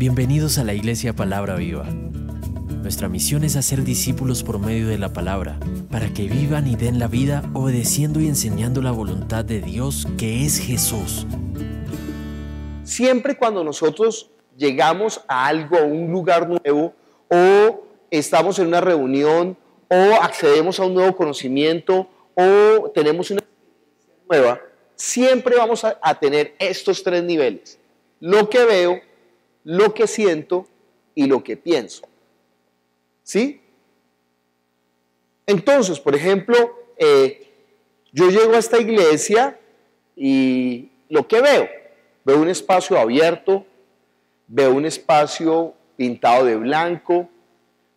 Bienvenidos a la Iglesia Palabra Viva. Nuestra misión es hacer discípulos por medio de la palabra, para que vivan y den la vida obedeciendo y enseñando la voluntad de Dios, que es Jesús. Siempre cuando nosotros llegamos a algo, a un lugar nuevo, o estamos en una reunión, o accedemos a un nuevo conocimiento, o tenemos una experiencia nueva, siempre vamos a tener estos tres niveles: lo que veo, lo que siento y lo que pienso. ¿Sí? Entonces, por ejemplo, yo llego a esta iglesia y lo que veo un espacio abierto, veo un espacio pintado de blanco,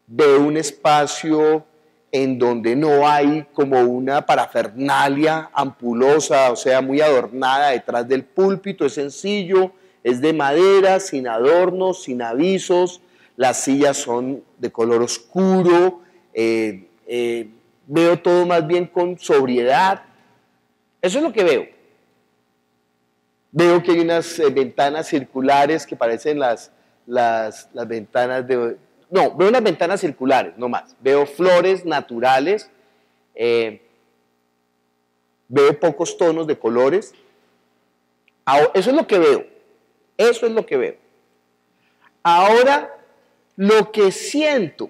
veo un espacio en donde no hay como una parafernalia ampulosa, o sea, muy adornada detrás del púlpito, es sencillo, es de madera, sin adornos, sin avisos, las sillas son de color oscuro, veo todo más bien con sobriedad. Eso es lo que veo. Veo que hay unas ventanas circulares que parecen las ventanas de... No, veo unas ventanas circulares, no más. Veo flores naturales, veo pocos tonos de colores. Eso es lo que veo. Eso es lo que veo. Ahora, lo que siento.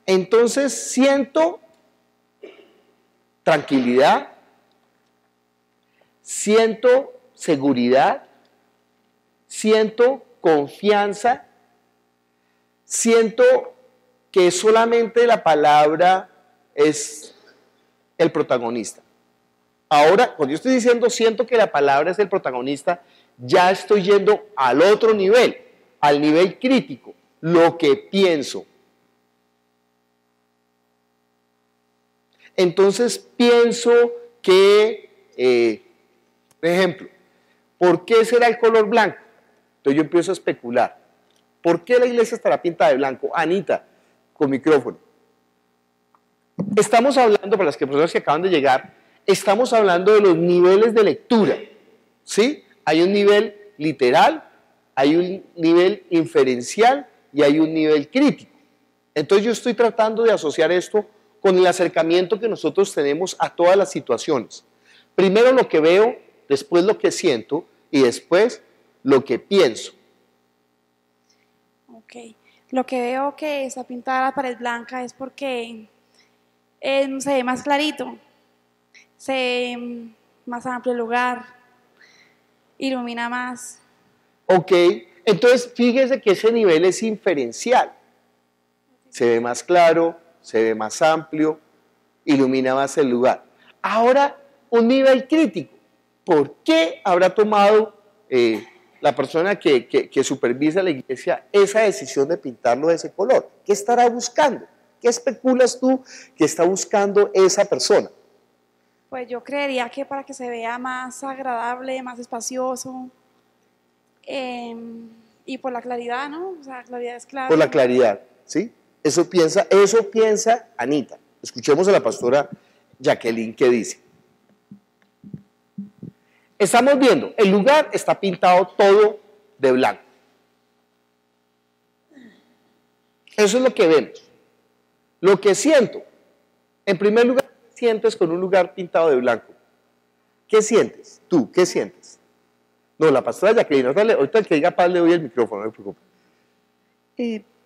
Entonces siento tranquilidad, siento seguridad, siento confianza, siento que solamente la palabra es el protagonista. Ahora, cuando yo estoy diciendo siento que la palabra es el protagonista, ya estoy yendo al otro nivel, al nivel crítico, lo que pienso. Entonces pienso que, por ejemplo, ¿por qué será el color blanco? Entonces yo empiezo a especular. ¿Por qué la iglesia estará pintada de blanco? Anita, con micrófono. Estamos hablando, para las personas que acaban de llegar, estamos hablando de los niveles de lectura, ¿sí? Hay un nivel literal, hay un nivel inferencial y hay un nivel crítico. Entonces yo estoy tratando de asociar esto con el acercamiento que nosotros tenemos a todas las situaciones. Primero lo que veo, después lo que siento y después lo que pienso. Ok. Lo que veo que está pintada la pared blanca es porque se ve más clarito, se ve más amplio el lugar, ilumina más. Ok, entonces fíjese que ese nivel es inferencial. Se ve más claro, se ve más amplio, ilumina más el lugar. Ahora, un nivel crítico. ¿Por qué habrá tomado la persona que supervisa la iglesia esa decisión de pintarlo de ese color? ¿Qué estará buscando? ¿Qué especulas tú que está buscando esa persona? Pues yo creería que para que se vea más agradable, más espacioso, y por la claridad, ¿no? O sea, la claridad es clara. Por la claridad, ¿sí? Eso piensa Anita. Escuchemos a la pastora Jacqueline qué dice. Estamos viendo, el lugar está pintado todo de blanco. Eso es lo que vemos. Lo que siento, en primer lugar, ¿qué sientes con un lugar pintado de blanco? ¿Qué sientes? ¿Tú qué sientes? No, la pastora Jacqueline, ahorita el que diga paz le doy el micrófono, no me preocupe.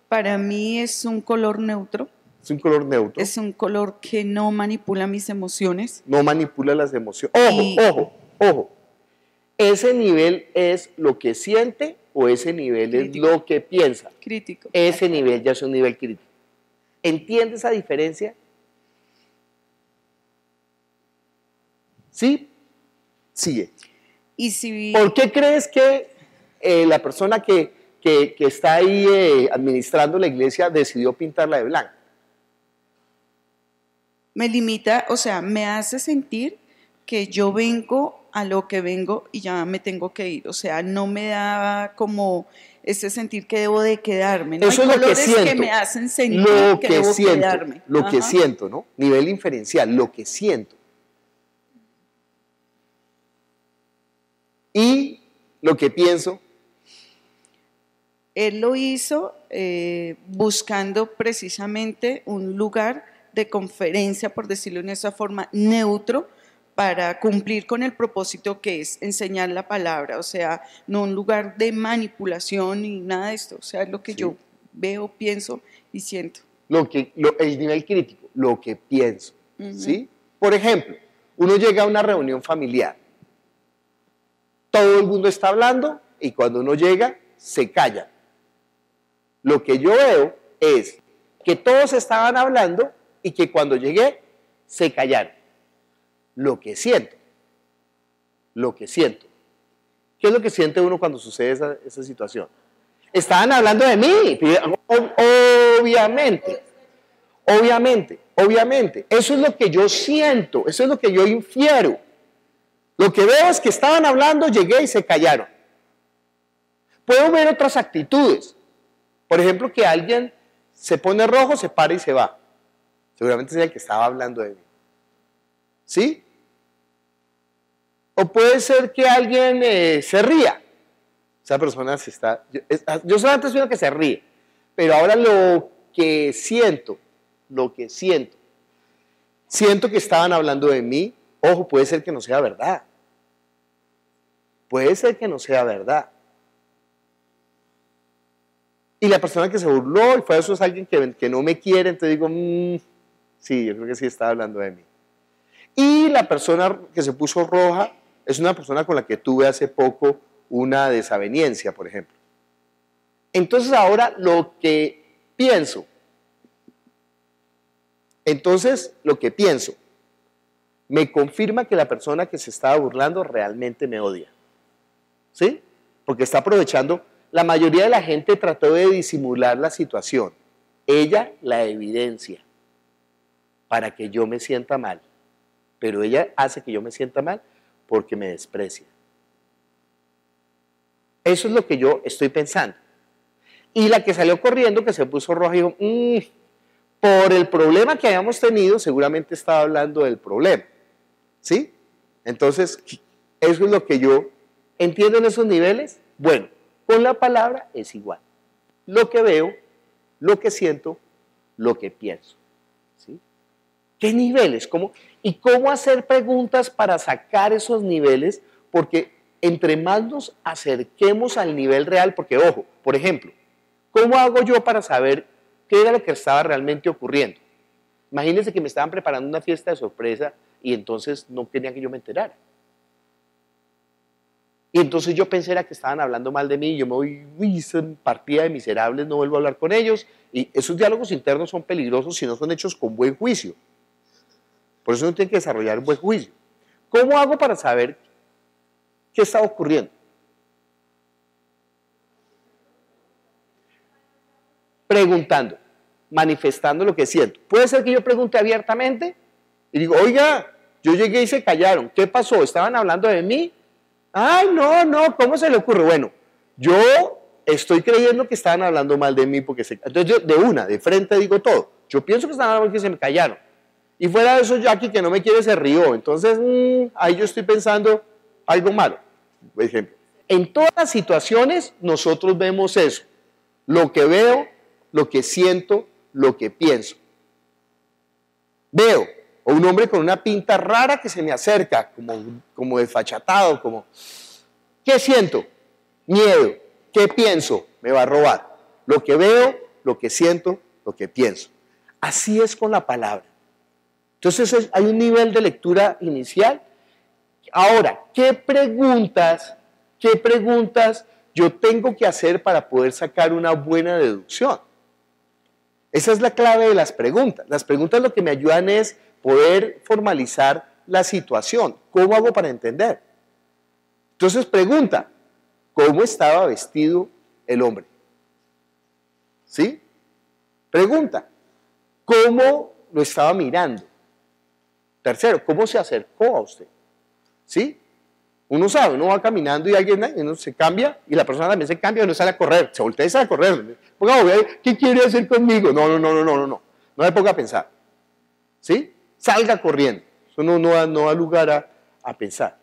Para mí es un color neutro. Es un color neutro. Es un color que no manipula mis emociones. No manipula las emociones. Ojo. ¿Ese nivel es lo que siente o ese nivel crítico. Es lo que piensa? Crítico. Ese nivel ya es un nivel crítico. ¿Entiende esa diferencia? ¿Sí? Sigue. Y si... ¿Por qué crees que la persona que está ahí administrando la iglesia decidió pintarla de blanco? Me limita, o sea, me hace sentir que yo vengo a lo que vengo y ya me tengo que ir. O sea, no me da como ese sentir que debo de quedarme. ¿No? Eso hay es lo que colores siento. que me hacen sentir lo que que debo siento, quedarme. Lo que siento, ¿no? Nivel inferencial, lo que siento. Y lo que pienso, Él lo hizo buscando precisamente un lugar de conferencia, por decirlo de esa forma, neutro, para cumplir con el propósito que es enseñar la palabra, o sea, no un lugar de manipulación ni nada de esto, o sea, es lo que yo veo, pienso y siento. El nivel crítico, lo que pienso, ¿sí? Por ejemplo, uno llega a una reunión familiar, todo el mundo está hablando y cuando uno llega, se calla. Lo que yo veo es que todos estaban hablando y que cuando llegué, se callaron. Lo que siento. ¿Qué es lo que siente uno cuando sucede esa situación? Estaban hablando de mí, obviamente. Eso es lo que yo siento, eso es lo que yo infiero. Lo que veo es que estaban hablando, llegué y se callaron. Puedo ver otras actitudes. Por ejemplo, que alguien se pone rojo, se para y se va. Seguramente es el que estaba hablando de mí. ¿Sí? O puede ser que alguien se ría. Esa persona se está... Yo solamente soy uno que se ríe. Pero ahora lo que siento, siento que estaban hablando de mí. Ojo, puede ser que no sea verdad. Y la persona que se burló y fue eso es alguien que no me quiere, entonces digo, sí, yo creo que sí estaba hablando de mí. Y la persona que se puso roja es una persona con la que tuve hace poco una desaveniencia, por ejemplo. Entonces ahora lo que pienso me confirma que la persona que se estaba burlando realmente me odia. ¿Sí? Porque está aprovechando. La mayoría de la gente trató de disimular la situación. Ella la evidencia para que yo me sienta mal. Pero ella hace que yo me sienta mal porque me desprecia. Eso es lo que yo estoy pensando. Y la que salió corriendo, que se puso roja, dijo, por el problema que habíamos tenido, seguramente estaba hablando del problema. ¿Sí? Entonces, eso es lo que yo entiendo en esos niveles. Bueno, con la palabra es igual. Lo que veo, lo que siento, lo que pienso. ¿Sí? ¿Qué niveles? ¿Y cómo hacer preguntas para sacar esos niveles? Porque entre más nos acerquemos al nivel real, porque ojo, por ejemplo, ¿cómo hago yo para saber qué era lo que estaba realmente ocurriendo? Imagínense que me estaban preparando una fiesta de sorpresa y entonces no querían que yo me enterara. Y entonces yo pensé era que estaban hablando mal de mí y yo me voy, son partida de miserables, no vuelvo a hablar con ellos. Y esos diálogos internos son peligrosos si no son hechos con buen juicio. Por eso uno tiene que desarrollar un buen juicio. ¿Cómo hago para saber qué está ocurriendo? Preguntando, manifestando lo que siento. Puede ser que yo pregunte abiertamente y digo, oiga, yo llegué y se callaron. ¿Qué pasó? ¿Estaban hablando de mí? Ay, no, ¿cómo se le ocurre? Bueno, yo estoy creyendo que estaban hablando mal de mí porque entonces yo de frente digo todo. Yo pienso que estaban hablando porque se me callaron. Y fuera de eso, Jackie, que no me quiere, se rió. Entonces, ahí yo estoy pensando algo malo. Por ejemplo, en todas las situaciones nosotros vemos eso. Lo que veo, lo que siento, lo que pienso. Veo a un hombre con una pinta rara que se me acerca, como desfachatado, ¿qué siento? Miedo. ¿Qué pienso? Me va a robar. Lo que veo, lo que siento, lo que pienso. Así es con la palabra. Entonces hay un nivel de lectura inicial. Ahora, ¿qué preguntas yo tengo que hacer para poder sacar una buena deducción? Esa es la clave de las preguntas. Las preguntas lo que me ayudan es poder formalizar la situación. ¿Cómo hago para entender? Entonces pregunta, ¿cómo estaba vestido el hombre? ¿Sí? Pregunta, ¿cómo lo estaba mirando? Tercero, ¿cómo se acercó a usted? ¿Sí? Uno sabe, uno va caminando y uno se cambia y la persona también se cambia y uno sale a correr, se voltea y sale a correr. ¿Qué quiere hacer conmigo? No. No me ponga a pensar. ¿Sí? Salga corriendo. Eso no da lugar a pensar.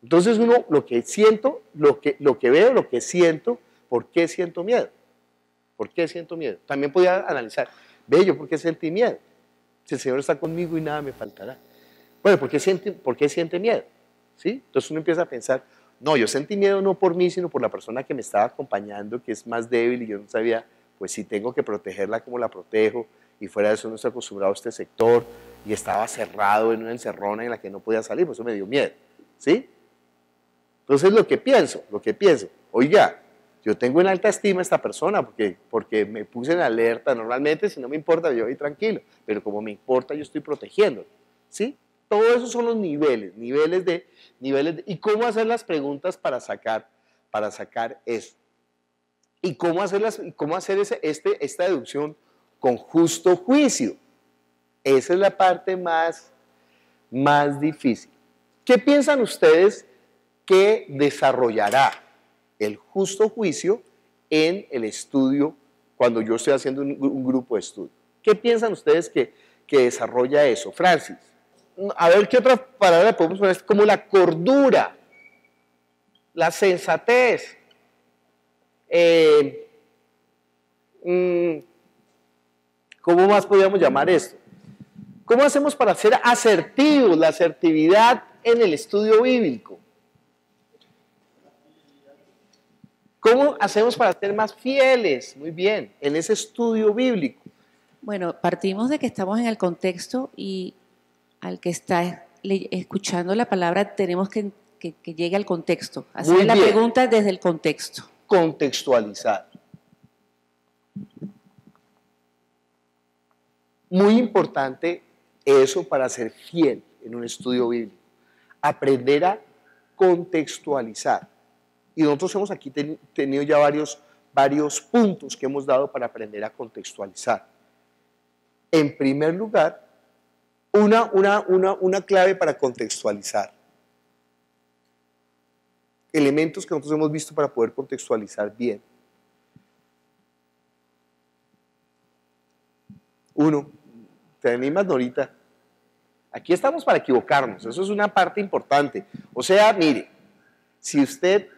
Entonces uno, lo que siento, lo que veo, lo que siento, ¿por qué siento miedo? ¿Por qué siento miedo? También podía analizar, ve, yo, ¿por qué sentí miedo? Si el Señor está conmigo y nada me faltará. Bueno, ¿por qué siente miedo? ¿Sí? Entonces uno empieza a pensar, no, yo sentí miedo no por mí, sino por la persona que me estaba acompañando, que es más débil y yo no sabía, pues si tengo que protegerla, ¿cómo la protejo? Y fuera de eso no estoy acostumbrado a este sector y estaba cerrado en una encerrona en la que no podía salir, por eso me dio miedo. ¿Sí? Entonces lo que pienso, oiga, yo tengo en alta estima a esta persona porque me puse en alerta. Normalmente, si no me importa, yo voy tranquilo, pero como me importa, yo estoy protegiéndolo. ¿Sí? Todos esos son los niveles de, y cómo hacer las preguntas para sacar eso. Y cómo hacer esta deducción con justo juicio. Esa es la parte más difícil. ¿Qué piensan ustedes que desarrollará el justo juicio en el estudio cuando yo estoy haciendo un grupo de estudio? ¿Qué piensan ustedes que desarrolla eso? Francis, a ver qué otra palabra podemos poner, como la cordura, la sensatez, ¿cómo más podríamos llamar esto? ¿Cómo hacemos para ser asertivos, la asertividad en el estudio bíblico? ¿Cómo hacemos para ser más fieles? Muy bien, en ese estudio bíblico. Bueno, partimos de que estamos en el contexto y al que está escuchando la palabra tenemos que llegue al contexto. Hacer la pregunta desde el contexto. Contextualizar. Muy importante eso para ser fiel en un estudio bíblico. Aprender a contextualizar. Y nosotros hemos aquí tenido ya varios puntos que hemos dado para aprender a contextualizar. En primer lugar, una clave para contextualizar. Elementos que nosotros hemos visto para poder contextualizar bien. Uno, ¿te animas, Norita? Aquí estamos para equivocarnos, eso es una parte importante. O sea, mire, si usted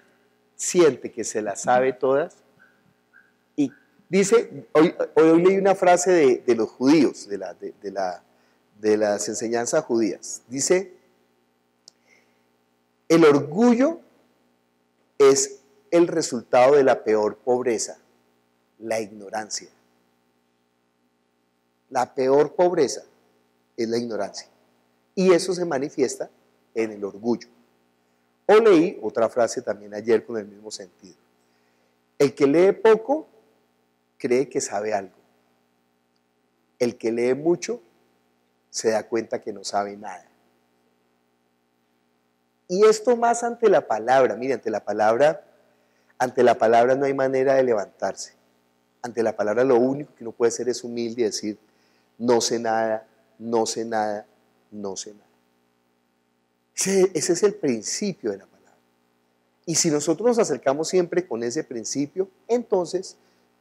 siente que se las sabe todas, y dice, hoy leí una frase de los judíos, de las enseñanzas judías, dice, el orgullo es el resultado de la peor pobreza, la ignorancia. La peor pobreza es la ignorancia. Y eso se manifiesta en el orgullo. O leí otra frase también ayer con el mismo sentido. El que lee poco cree que sabe algo. El que lee mucho se da cuenta que no sabe nada. Y esto más ante la palabra. Mire, ante la palabra no hay manera de levantarse. Ante la palabra lo único que uno puede hacer es humilde y decir, no sé nada, no sé nada, no sé nada. Ese es el principio de la palabra. Y si nosotros nos acercamos siempre con ese principio, entonces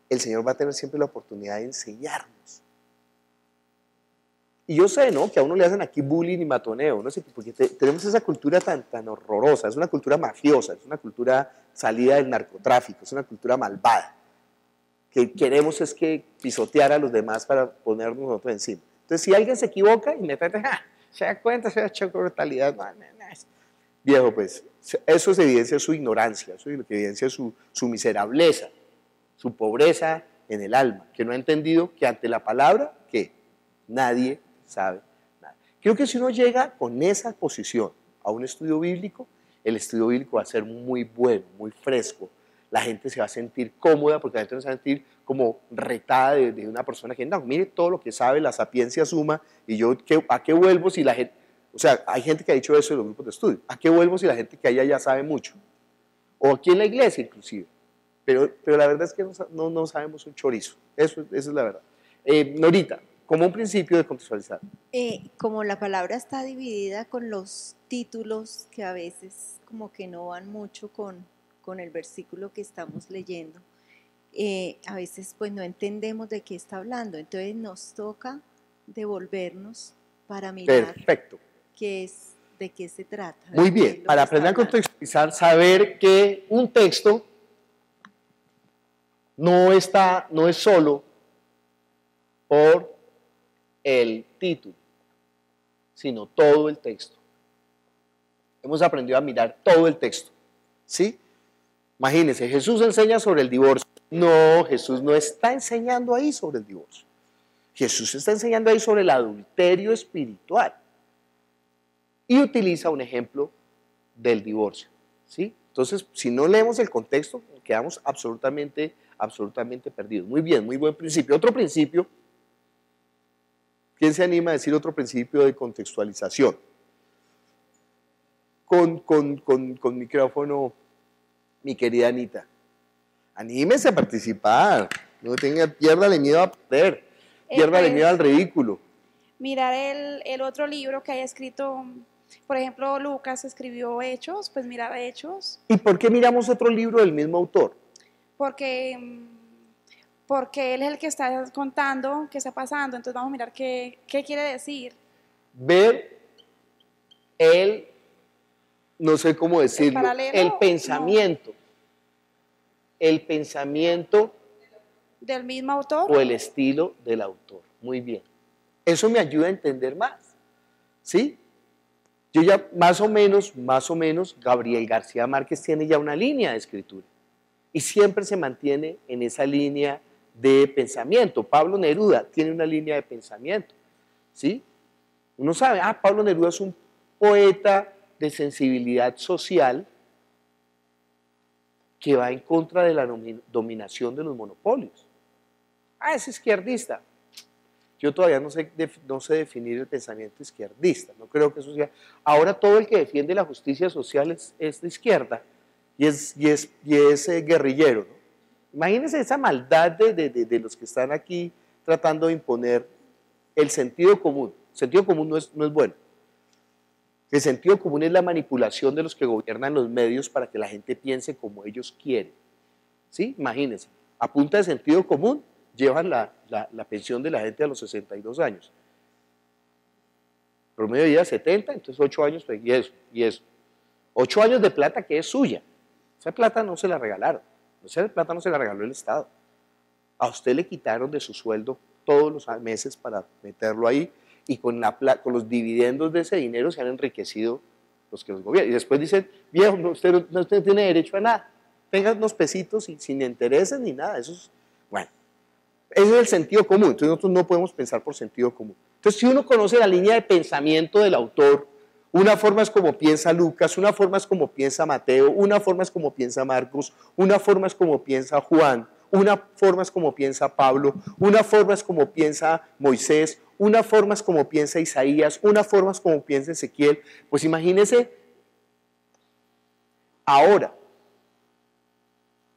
el Señor va a tener siempre la oportunidad de enseñarnos. Y yo sé, ¿no?, que a uno le hacen aquí bullying y matoneo, no sé, porque tenemos esa cultura tan horrorosa, es una cultura mafiosa, es una cultura salida del narcotráfico, es una cultura malvada, que queremos es que pisotear a los demás para ponernos nosotros encima. Entonces, si alguien se equivoca, inmediatamente, se da cuenta, se da choque de brutalidad, viejo, pues, eso evidencia su ignorancia, eso evidencia su miserableza, su pobreza en el alma, que no ha entendido que ante la palabra, que nadie sabe nada. Creo que si uno llega con esa posición a un estudio bíblico, el estudio bíblico va a ser muy bueno, muy fresco. La gente se va a sentir cómoda porque la gente no se va a sentir como retada de una persona que, no, mire todo lo que sabe, la sapiencia suma, y yo, ¿a qué vuelvo si la gente, o sea, hay gente que ha dicho eso en los grupos de estudio, ¿a qué vuelvo si la gente que allá ya sabe mucho? O aquí en la iglesia inclusive, pero la verdad es que no sabemos un chorizo, eso es la verdad. Norita, como un principio de contextualizar. Como la palabra está dividida con los títulos que a veces como que no van mucho con el versículo que estamos leyendo, a veces pues no entendemos de qué está hablando, entonces nos toca devolvernos para mirar Perfecto. de qué se trata. Muy bien, para aprender a contextualizar, saber que un texto no es solo por el título, sino todo el texto. Hemos aprendido a mirar todo el texto, ¿sí? Imagínense, Jesús enseña sobre el divorcio. No, Jesús no está enseñando ahí sobre el divorcio. Jesús está enseñando ahí sobre el adulterio espiritual. Y utiliza un ejemplo del divorcio, ¿sí? Entonces, si no leemos el contexto, quedamos absolutamente perdidos. Muy bien, muy buen principio. Otro principio, ¿quién se anima a decir otro principio de contextualización? Con micrófono, mi querida Anita. Anímese a participar. No piérdale miedo a perder. Piérdale miedo al ridículo. Mirar el otro libro que haya escrito, por ejemplo, Lucas escribió Hechos, pues mirar Hechos. ¿Y por qué miramos otro libro del mismo autor? Porque él es el que está contando qué está pasando, entonces vamos a mirar qué quiere decir. Ver no sé cómo decirlo, el pensamiento. No. El pensamiento del mismo autor o el estilo del autor. Muy bien. Eso me ayuda a entender más. ¿Sí? Yo ya más o menos, Gabriel García Márquez tiene ya una línea de escritura. Y siempre se mantiene en esa línea de pensamiento. Pablo Neruda tiene una línea de pensamiento. ¿Sí? Uno sabe, Pablo Neruda es un poeta de sensibilidad social que va en contra de la dominación de los monopolios. Es izquierdista. Yo todavía no sé definir el pensamiento izquierdista, no creo que eso sea. Ahora todo el que defiende la justicia social es de izquierda y es guerrillero, ¿no? Imagínense esa maldad de los que están aquí tratando de imponer el sentido común. El sentido común no es bueno. El sentido común es la manipulación de los que gobiernan los medios para que la gente piense como ellos quieren. ¿Sí? Imagínense, a punta de sentido común llevan la pensión de la gente a los 62 años. Promedio de vida 70, entonces 8 años, y eso. 8 años de plata que es suya. Esa plata no se la regalaron. Esa plata no se la regaló el Estado. A usted le quitaron de su sueldo todos los meses para meterlo ahí, y con los dividendos de ese dinero se han enriquecido los que los gobiernan. Y después dicen, viejo, usted no tiene derecho a nada. Tenga unos pesitos y sin intereses ni nada. Eso es, bueno, ese es el sentido común. Entonces nosotros no podemos pensar por sentido común. Entonces si uno conoce la línea de pensamiento del autor, una forma es como piensa Lucas, una forma es como piensa Mateo, una forma es como piensa Marcos, una forma es como piensa Juan, una forma es como piensa Pablo, una forma es como piensa Moisés, una forma es como piensa Isaías, una forma es como piensa Ezequiel. Pues imagínense ahora.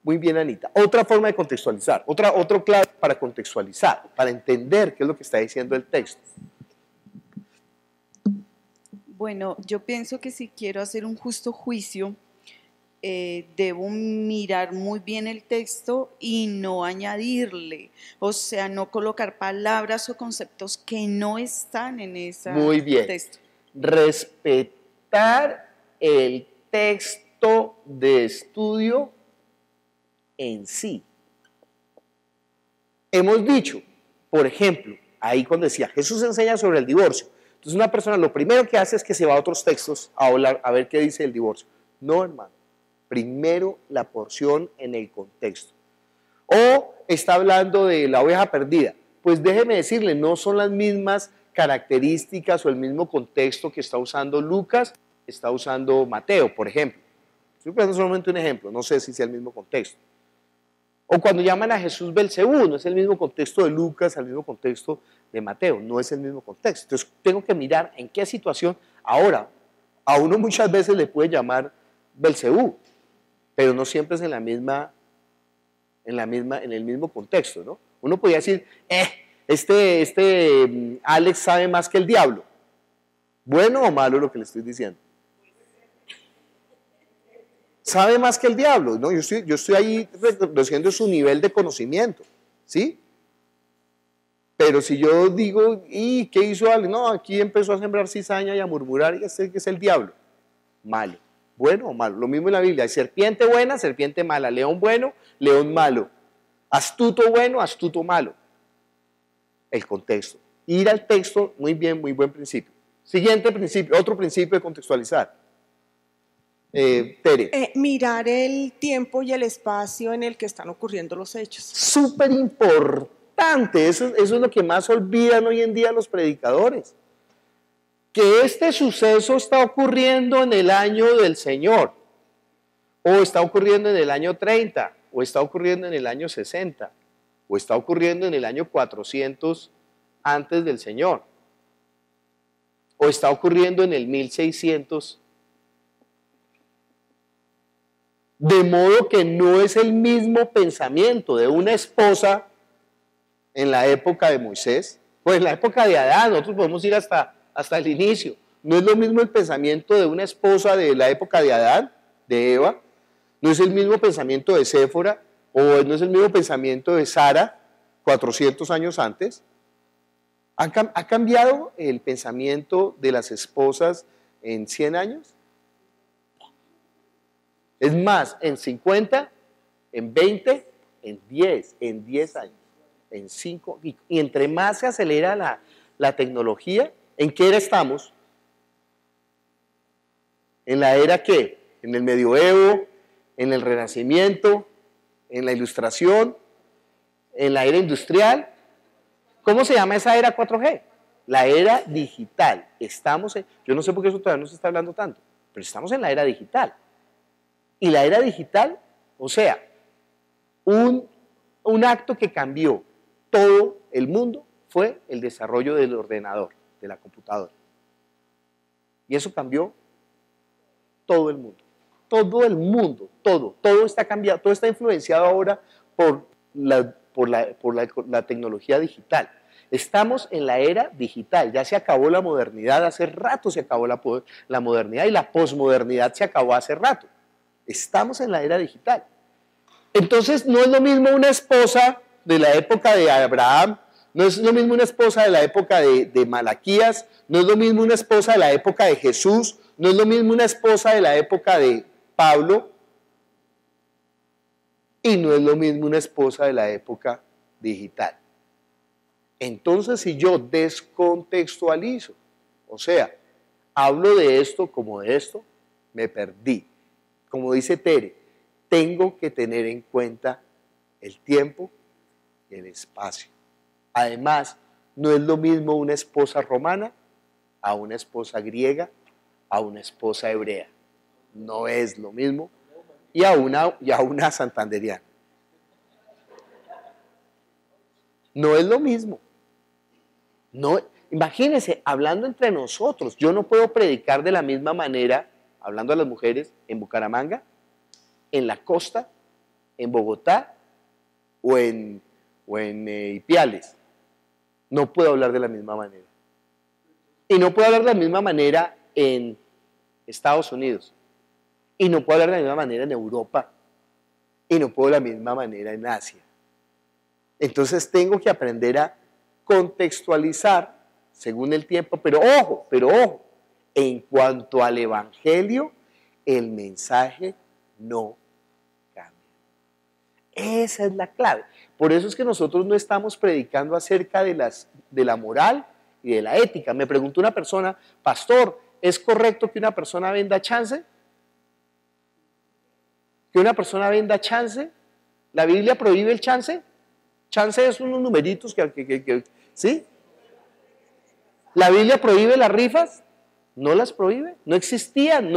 Muy bien, Anita. Otra forma de contextualizar, otro clave para contextualizar, para entender qué es lo que está diciendo el texto. Bueno, yo pienso que si quiero hacer un justo juicio, debo mirar muy bien el texto y no añadirle, o sea, no colocar palabras o conceptos que no están en ese texto. Muy bien. Respetar el texto de estudio en sí. Hemos dicho, por ejemplo, ahí cuando decía, Jesús enseña sobre el divorcio. Entonces una persona lo primero que hace es que se va a otros textos a hablar, a ver qué dice el divorcio. No, hermano. Primero la porción en el contexto. O está hablando de la oveja perdida. Pues déjeme decirle, no son las mismas características o el mismo contexto que está usando Lucas, está usando Mateo, por ejemplo. Estoy poniendo solamente un ejemplo, no sé si sea el mismo contexto. O cuando llaman a Jesús Belcebú, no es el mismo contexto de Lucas, el mismo contexto de Mateo, no es el mismo contexto. Entonces tengo que mirar en qué situación. Ahora, a uno muchas veces le puede llamar Belcebú, pero no siempre es en el mismo contexto, ¿no? Uno podría decir, Alex sabe más que el diablo. ¿Bueno o malo lo que le estoy diciendo? Sabe más que el diablo, ¿no? Yo estoy ahí reconociendo su nivel de conocimiento, ¿sí? Pero si yo digo, ¿y qué hizo Alex? No, aquí empezó a sembrar cizaña y a murmurar, y este que es el diablo. Malo. ¿Bueno o malo? Lo mismo en la Biblia, hay serpiente buena, serpiente mala, león bueno, león malo. Astuto bueno, astuto malo. El contexto. Ir al texto, muy bien, muy buen principio. Siguiente principio, otro principio de contextualizar. Tere. Mirar el tiempo y el espacio en el que están ocurriendo los hechos. Súper importante, eso es lo que más olvidan hoy en día los predicadores. Que este suceso está ocurriendo en el año del Señor, o está ocurriendo en el año 30, o está ocurriendo en el año 60, o está ocurriendo en el año 400 antes del Señor, o está ocurriendo en el 1600. De modo que no es el mismo pensamiento de una esposa en la época de Moisés, o en la época de Adán. Nosotros podemos ir hasta el inicio. No es lo mismo el pensamiento de una esposa de la época de Adán, de Eva, no es el mismo pensamiento de Séfora, o no es el mismo pensamiento de Sara 400 años antes. ¿Ha cambiado el pensamiento de las esposas en 100 años? Es más, en 50, en 20, en 10 años, en 5, y entre más se acelera la tecnología, ¿en qué era estamos? ¿En la era qué? ¿En el medioevo? ¿En el renacimiento? ¿En la ilustración? ¿En la era industrial? ¿Cómo se llama esa era 4G? La era digital. Yo no sé por qué eso todavía no se está hablando tanto, pero estamos en la era digital. Y la era digital, o sea, un acto que cambió todo el mundo fue el desarrollo del ordenador, de la computadora. Y eso cambió todo el mundo. Todo el mundo, todo está cambiado, todo está influenciado ahora por la tecnología digital. Estamos en la era digital, ya se acabó la modernidad, hace rato se acabó la modernidad, y la posmodernidad se acabó hace rato. Estamos en la era digital. Entonces no es lo mismo una esposa de la época de Abraham, no es lo mismo una esposa de la época de Malaquías, no es lo mismo una esposa de la época de Jesús, no es lo mismo una esposa de la época de Pablo, y no es lo mismo una esposa de la época digital. Entonces, si yo descontextualizo, o sea, hablo de esto como de esto, me perdí. Como dice Tere, tengo que tener en cuenta el tiempo y el espacio. Además, no es lo mismo una esposa romana a una esposa griega, a una esposa hebrea. No es lo mismo. Y a una santanderiana. No es lo mismo. No, imagínense, hablando entre nosotros, yo no puedo predicar de la misma manera, hablando a las mujeres, en Bucaramanga, en la costa, en Bogotá o en Ipiales. No puedo hablar de la misma manera. Y no puedo hablar de la misma manera en Estados Unidos. Y no puedo hablar de la misma manera en Europa. Y no puedo de la misma manera en Asia. Entonces tengo que aprender a contextualizar según el tiempo, pero ojo, en cuanto al Evangelio, el mensaje no cambia. Esa es la clave. Por eso es que nosotros no estamos predicando acerca de la moral y de la ética. Me preguntó una persona, pastor, ¿es correcto que una persona venda chance? ¿Que una persona venda chance? ¿La Biblia prohíbe el chance? Chance es unos numeritos ¿sí? ¿La Biblia prohíbe las rifas? No las prohíbe, no existían.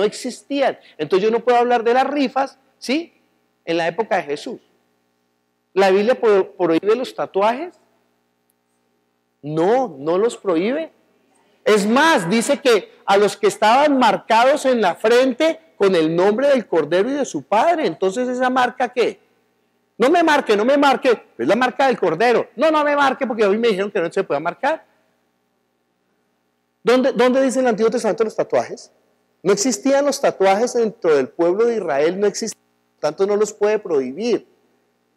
Entonces yo no puedo hablar de las rifas, ¿sí? En la época de Jesús. ¿La Biblia prohíbe los tatuajes? No los prohíbe. Es más, dice que a los que estaban marcados en la frente con el nombre del Cordero y de su Padre, entonces esa marca, ¿qué? No me marque, es la marca del Cordero. No me marque porque hoy me dijeron que no se puede marcar. ¿Dónde dice el Antiguo Testamento los tatuajes? No existían los tatuajes dentro del pueblo de Israel, no existían, por tanto no los puede prohibir.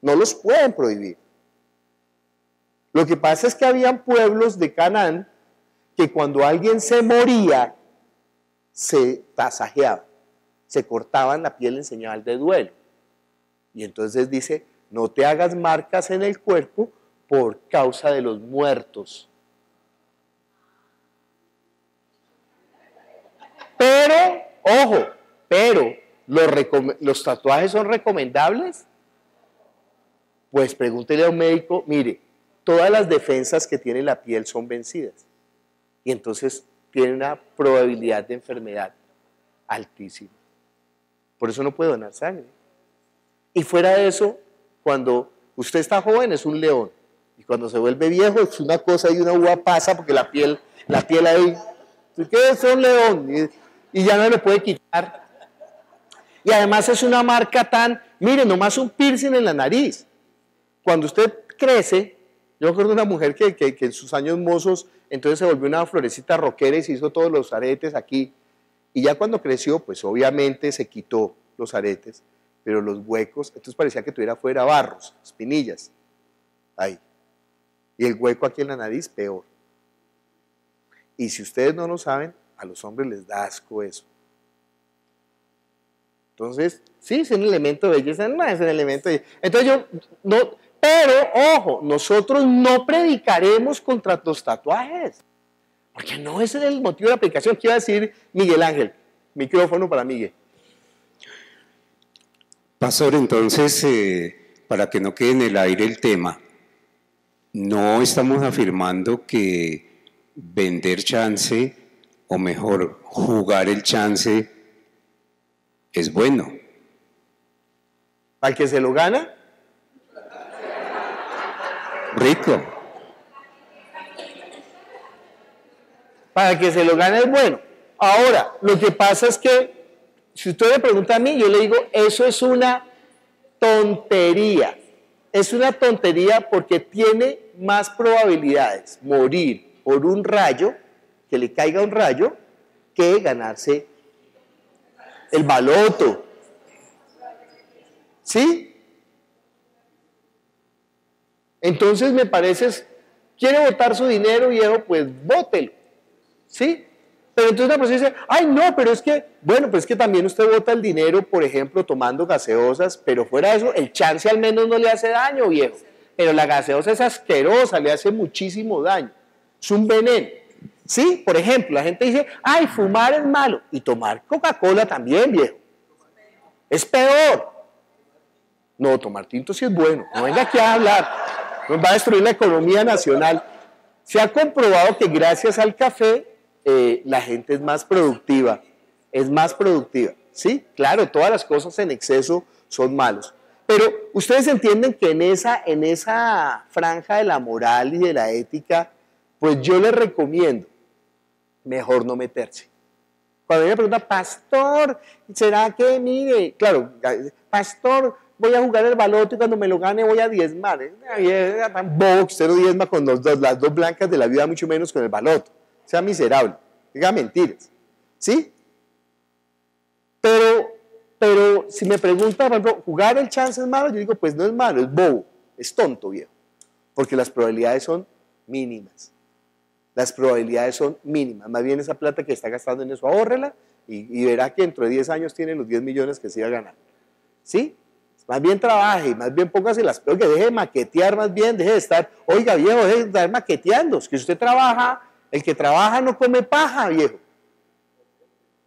No los pueden prohibir. Lo que pasa es que habían pueblos de Canaán que cuando alguien se moría, se tasajeaba, se cortaban la piel en señal de duelo. Y entonces dice, no te hagas marcas en el cuerpo por causa de los muertos. Pero, ojo, ¿los tatuajes son recomendables? Pues pregúntele a un médico, mire, todas las defensas que tiene la piel son vencidas. Y entonces tiene una probabilidad de enfermedad altísima. Por eso no puede donar sangre. Y fuera de eso, cuando usted está joven es un león. Y cuando se vuelve viejo es una cosa y una uva pasa porque la piel ahí, ¿qué es un león? Y ya no le puede quitar. Y además es una marca tan, mire, nomás un piercing en la nariz. Cuando usted crece, yo recuerdo de una mujer que en sus años mozos, entonces se volvió una florecita rockera y se hizo todos los aretes aquí. Y ya cuando creció, pues obviamente se quitó los aretes, pero los huecos, entonces parecía que tuviera fuera barros, espinillas, ahí. Y el hueco aquí en la nariz, peor. Y si ustedes no lo saben, a los hombres les da asco eso. Entonces, sí, es un elemento de belleza, no es un elemento de belleza. Entonces pero, ojo, nosotros no predicaremos contra los tatuajes, porque no ese es el motivo de la predicación. ¿Qué iba a decir Miguel Ángel? Micrófono para Miguel. Pastor, entonces, para que no quede en el aire el tema, no estamos afirmando que vender chance, o mejor, jugar el chance, es bueno. ¿Al que se lo gana? Rico. Para el que se lo gana es bueno. Ahora, lo que pasa es que, si usted me pregunta a mí, yo le digo, eso es una tontería. Es una tontería porque tiene más probabilidades morir por un rayo, que le caiga un rayo, que ganarse el baloto. ¿Sí? Entonces me parece, quiere botar su dinero, viejo, pues bótelo. ¿Sí? Pero entonces una persona dice, ay no, pero es que, bueno, pues es que también usted bota el dinero, por ejemplo, tomando gaseosas, pero fuera de eso, el chance al menos no le hace daño, viejo. Pero la gaseosa es asquerosa, le hace muchísimo daño. Es un veneno. ¿Sí? Por ejemplo, la gente dice, ay, fumar es malo. Y tomar Coca-Cola también, viejo. Es peor. No, tomar tinto sí es bueno. No venga aquí a hablar. Nos va a destruir la economía nacional. Se ha comprobado que gracias al café la gente es más productiva. Es más productiva. ¿Sí? Claro, todas las cosas en exceso son malos. Pero ustedes entienden que en esa franja de la moral y de la ética, pues yo les recomiendo mejor no meterse. Cuando me pregunta, pastor, ¿será que, mire, claro, pastor, voy a jugar el baloto y cuando me lo gane voy a diezmar? Es tan bobo que usted no diezma con las dos blancas de la vida, mucho menos con el baloto. Sea miserable, diga mentiras. ¿Sí? Pero si me pregunta, por ejemplo, ¿jugar el chance es malo? Yo digo, pues no es malo, es bobo, es tonto, viejo. Porque las probabilidades son mínimas. Las probabilidades son mínimas. Más bien esa plata que está gastando en eso, ahórrela y verá que dentro de 10 años tiene los 10 millones que se iba a ganar. ¿Sí? Más bien trabaje, más bien póngase las... Oiga, deje de maquetear más bien, deje de estar... Oiga, viejo, deje de estar maqueteando. Es que si usted trabaja, el que trabaja no come paja, viejo.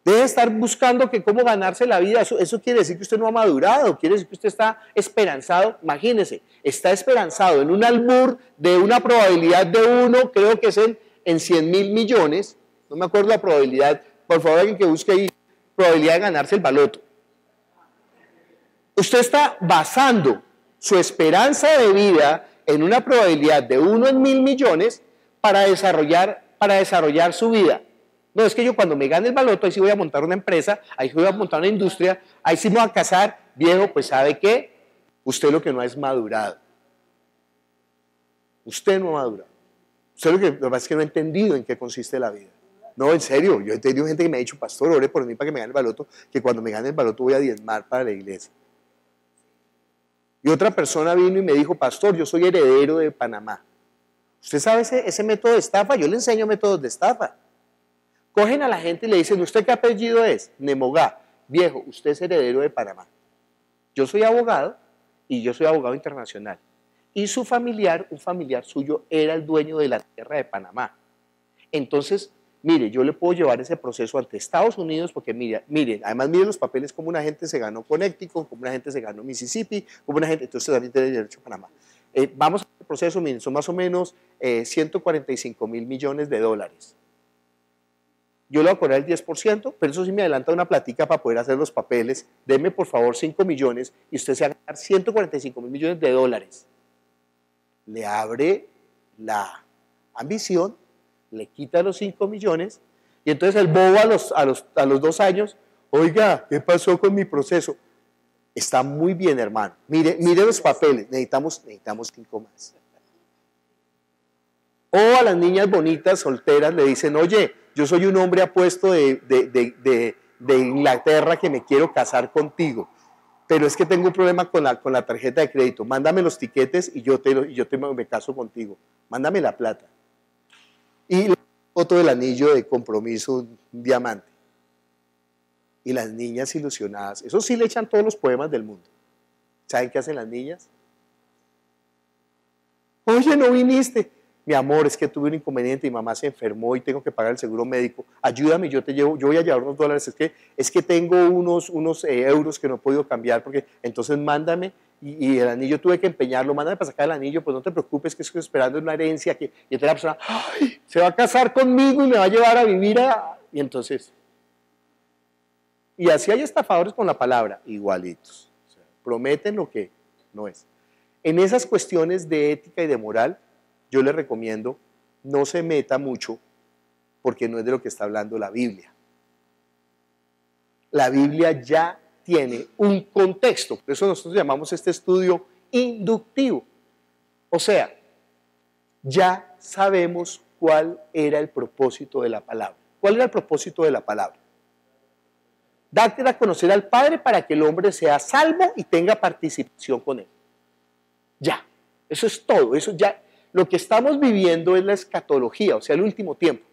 Deje de estar buscando que cómo ganarse la vida. Eso quiere decir que usted no ha madurado, quiere decir que usted está esperanzado. Imagínese, está esperanzado en un albur de una probabilidad de 1, creo que es en 100.000 millones, no me acuerdo la probabilidad, por favor alguien que busque ahí, probabilidad de ganarse el baloto. Usted está basando su esperanza de vida en una probabilidad de 1 en 1.000 millones para desarrollar su vida. No, es que yo cuando me gane el baloto, ahí sí voy a montar una empresa, ahí sí voy a montar una industria, ahí sí me voy a casar, viejo, pues ¿sabe qué? Usted lo que no es madurado. Usted no ha madurado. Usted lo que pasa es que no ha entendido en qué consiste la vida. No, en serio, yo he tenido gente que me ha dicho, pastor, ore por mí para que me gane el baloto, que cuando me gane el baloto voy a diezmar para la iglesia. Y otra persona vino y me dijo, pastor, yo soy heredero de Panamá. ¿Usted sabe ese método de estafa? Yo le enseño métodos de estafa. Cogen a la gente y le dicen, ¿usted qué apellido es? Nemogá. Viejo, usted es heredero de Panamá. Yo soy abogado y yo soy abogado internacional, y su familiar, un familiar suyo, era el dueño de la tierra de Panamá. Entonces, mire, yo le puedo llevar ese proceso ante Estados Unidos porque mire, además mire los papeles, como una gente se ganó Connecticut, como una gente se ganó Mississippi, como una gente, entonces también tiene derecho a Panamá. Vamos al proceso, miren, son más o menos 145 mil millones de dólares. Yo le voy a cobrar el 10%, pero eso sí me adelanta una platica para poder hacer los papeles. Deme por favor 5 millones y usted se va a ganar 145 mil millones de dólares. Le abre la ambición, le quita los 5 millones y entonces el bobo a los 2 años, oiga, ¿qué pasó con mi proceso? Está muy bien, hermano. Mire los papeles, necesitamos 5 más. O a las niñas bonitas, solteras, le dicen, oye, yo soy un hombre apuesto de Inglaterra que me quiero casar contigo, pero es que tengo un problema con la tarjeta de crédito. Mándame los tiquetes y me caso contigo. Mándame la plata. Y la foto del anillo de compromiso, un diamante. Y las niñas ilusionadas, eso sí le echan todos los poemas del mundo. ¿Saben qué hacen las niñas? Oye, no viniste. Mi amor, es que tuve un inconveniente, mi mamá se enfermó y tengo que pagar el seguro médico. Ayúdame, yo voy a llevar unos dólares. Es que tengo unos euros que no he podido cambiar, porque entonces mándame. Y el anillo tuve que empeñarlo, mándame para sacar el anillo, pues no te preocupes, que estoy esperando una herencia. Y entonces la persona, ¡ay! Se va a casar conmigo y me va a llevar a vivir Y entonces, y así hay estafadores con la palabra, igualitos. O sea, prometen lo que no es. En esas cuestiones de ética y de moral, yo le recomiendo, no se meta mucho, porque no es de lo que está hablando la Biblia. La Biblia ya tiene un contexto, por eso nosotros llamamos este estudio inductivo. O sea, ya sabemos cuál era el propósito de la palabra. ¿Cuál era el propósito de la palabra? Darte a conocer al Padre para que el hombre sea salvo y tenga participación con él. Ya, eso es todo, eso ya. Lo que estamos viviendo es la escatología, o sea, el último tiempo,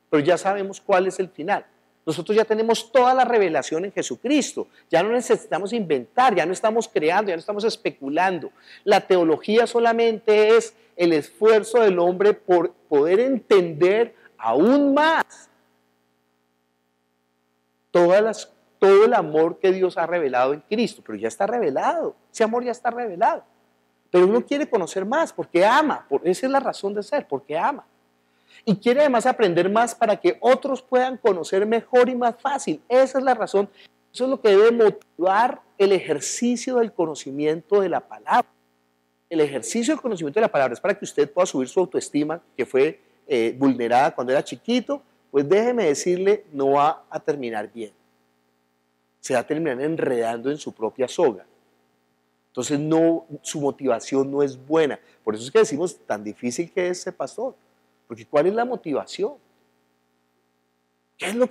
pero ya sabemos cuál es el final. Nosotros ya tenemos toda la revelación en Jesucristo, ya no necesitamos inventar, ya no estamos creando, ya no estamos especulando. La teología solamente es el esfuerzo del hombre por poder entender aún más todo el amor que Dios ha revelado en Cristo, pero ya está revelado, ese amor ya está revelado. Pero uno quiere conocer más porque ama, esa es la razón de ser, porque ama. Y quiere además aprender más para que otros puedan conocer mejor y más fácil. Esa es la razón, eso es lo que debe motivar el ejercicio del conocimiento de la palabra. El ejercicio del conocimiento de la palabra es para que usted pueda subir su autoestima, que fue vulnerada cuando era chiquito, pues déjeme decirle, no va a terminar bien. Se va a terminar enredando en su propia soga. Entonces su motivación no es buena. Por eso es que decimos tan difícil que es ser pastor. Porque ¿cuál es la motivación? ¿Qué es lo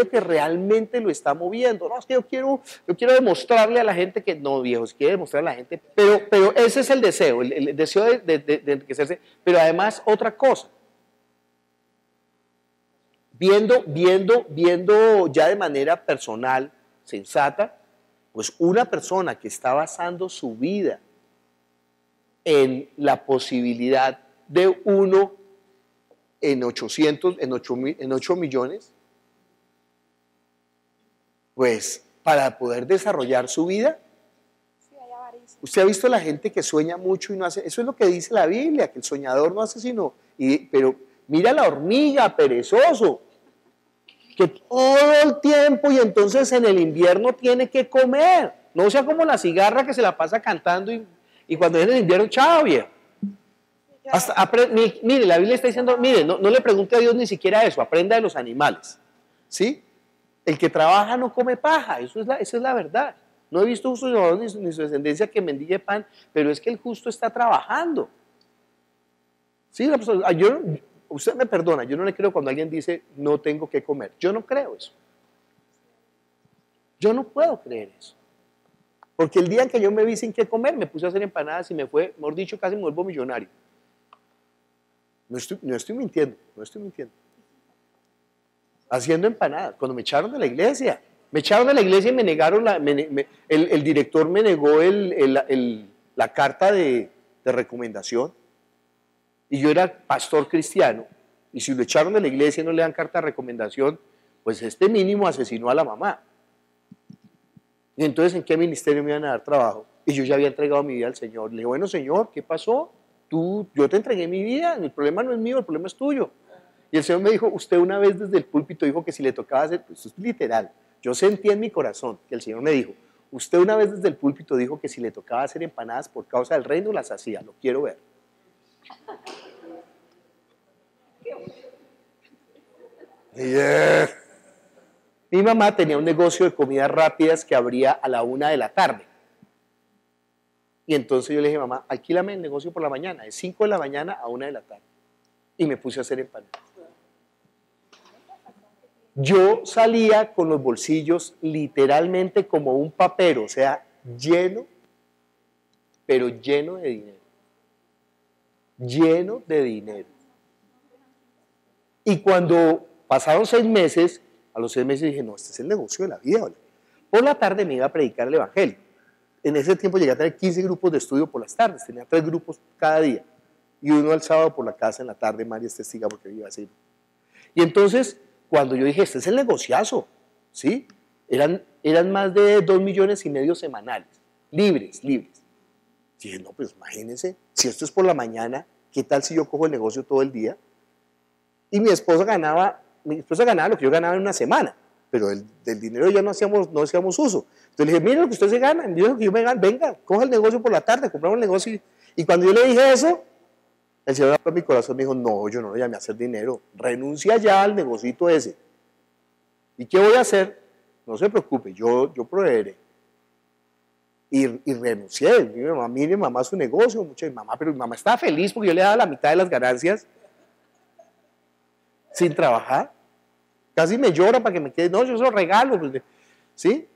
que realmente lo está moviendo? No, es que yo quiero demostrarle a la gente que no, viejos, quiere demostrarle a la gente. Pero ese es el deseo, el deseo de enriquecerse. Pero además otra cosa. Viendo ya de manera personal, sensata, pues una persona que está basando su vida en la posibilidad de uno en 8 millones, pues para poder desarrollar su vida, usted ha visto la gente que sueña mucho y no hace, eso es lo que dice la Biblia, que el soñador no hace sino, pero mira la hormiga, perezoso, que todo el tiempo y entonces en el invierno tiene que comer. No sea como la cigarra que se la pasa cantando y cuando viene el invierno, chao, viejo. Mire, la Biblia está diciendo, mire, no le pregunte a Dios ni siquiera eso, aprenda de los animales. ¿Sí? El que trabaja no come paja, esa es la verdad. No he visto su señor ni su descendencia que mendigue pan, pero es que el justo está trabajando. ¿Sí? Usted me perdona, yo no le creo cuando alguien dice no tengo que comer. Yo no creo eso. Yo no puedo creer eso. Porque el día en que yo me vi sin qué comer, me puse a hacer empanadas y me fue, mejor dicho, casi me vuelvo millonario. No estoy mintiendo. Haciendo empanadas, cuando me echaron de la iglesia. Me echaron de la iglesia y me negaron, el director me negó la carta de recomendación, y yo era pastor cristiano, y si lo echaron de la iglesia y no le dan carta de recomendación, pues este mínimo asesinó a la mamá. Y entonces, ¿en qué ministerio me iban a dar trabajo? Y yo ya había entregado mi vida al Señor. Le dije, bueno, Señor, ¿qué pasó? Yo te entregué mi vida, el problema no es mío, el problema es tuyo. Y el Señor me dijo, usted una vez desde el púlpito dijo que si le tocaba hacer, pues esto es literal, yo sentí en mi corazón que el Señor me dijo, usted una vez desde el púlpito dijo que si le tocaba hacer empanadas por causa del reino, las hacía, lo quiero ver. Mi mamá tenía un negocio de comidas rápidas que abría a la 1 de la tarde. Y entonces yo le dije, mamá, alquílame el negocio por la mañana, de 5 de la mañana a 1 de la tarde. Y me puse a hacer empanadas. Yo salía con los bolsillos literalmente como un papero, o sea, lleno, pero lleno de dinero. Lleno de dinero. Y cuando pasaron 6 meses, a los 6 meses dije, no, este es el negocio de la vida. ¿Vale? Por la tarde me iba a predicar el evangelio. En ese tiempo llegué a tener 15 grupos de estudio por las tardes, tenía 3 grupos cada día. Y uno al sábado por la casa, en la tarde, María es testiga porque iba así. Y entonces, cuando yo dije, este es el negociazo, ¿sí? Eran más de 2,5 millones semanales, libres. Dije, no, pues imagínense, si esto es por la mañana, ¿qué tal si yo cojo el negocio todo el día? Y mi esposa ganaba lo que yo ganaba en una semana, pero del dinero ya no hacíamos uso. Entonces le dije, mire lo que usted se gana, mire lo que yo me gano, venga, coja el negocio por la tarde, compramos el negocio. Y cuando yo le dije eso, el Señor abrió mi corazón y me dijo, no, yo no lo llamé a hacer dinero, renuncia ya al negocito ese. ¿Y qué voy a hacer? No se preocupe, yo proveeré. Y renuncié. Mi mamá su negocio, pero mi mamá estaba feliz porque yo le daba la mitad de las ganancias sin trabajar. Casi me llora para que me quede, no, yo se lo regalo, ¿sí?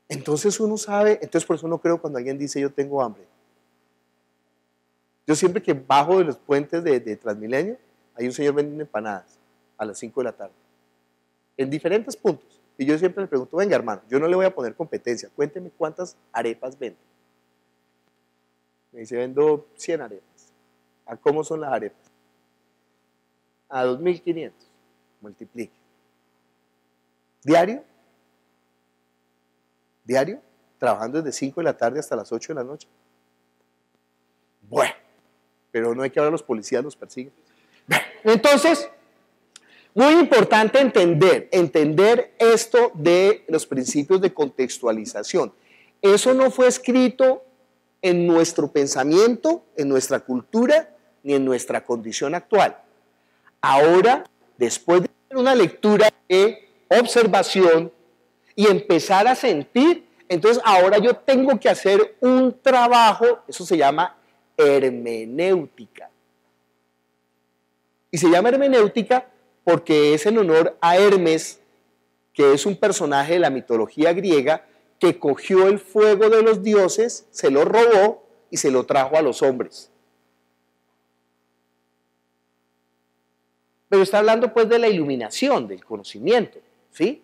Entonces uno sabe, entonces por eso no creo cuando alguien dice yo tengo hambre. Yo siempre que bajo de los puentes de Transmilenio, hay un señor vendiendo empanadas a las 5 de la tarde, en diferentes puntos. Y yo siempre le pregunto, venga hermano, yo no le voy a poner competencia, cuénteme cuántas arepas vende. Me dice, vendo 100 arepas. ¿A cómo son las arepas? A 2.500. Multiplique. ¿Diario? ¿Diario? ¿Trabajando desde 5 de la tarde hasta las 8 de la noche? Bueno, pero no hay que ahora los policías los persiguen. Entonces, muy importante entender esto de los principios de contextualización. Eso no fue escrito en nuestro pensamiento, en nuestra cultura, ni en nuestra condición actual. Ahora, después de hacer una lectura de observación y empezar a sentir, entonces ahora yo tengo que hacer un trabajo, eso se llama hermenéutica. Y se llama hermenéutica porque es en honor a Hermes, que es un personaje de la mitología griega que cogió el fuego de los dioses, se lo robó y se lo trajo a los hombres. Pero está hablando pues de la iluminación, del conocimiento, ¿sí?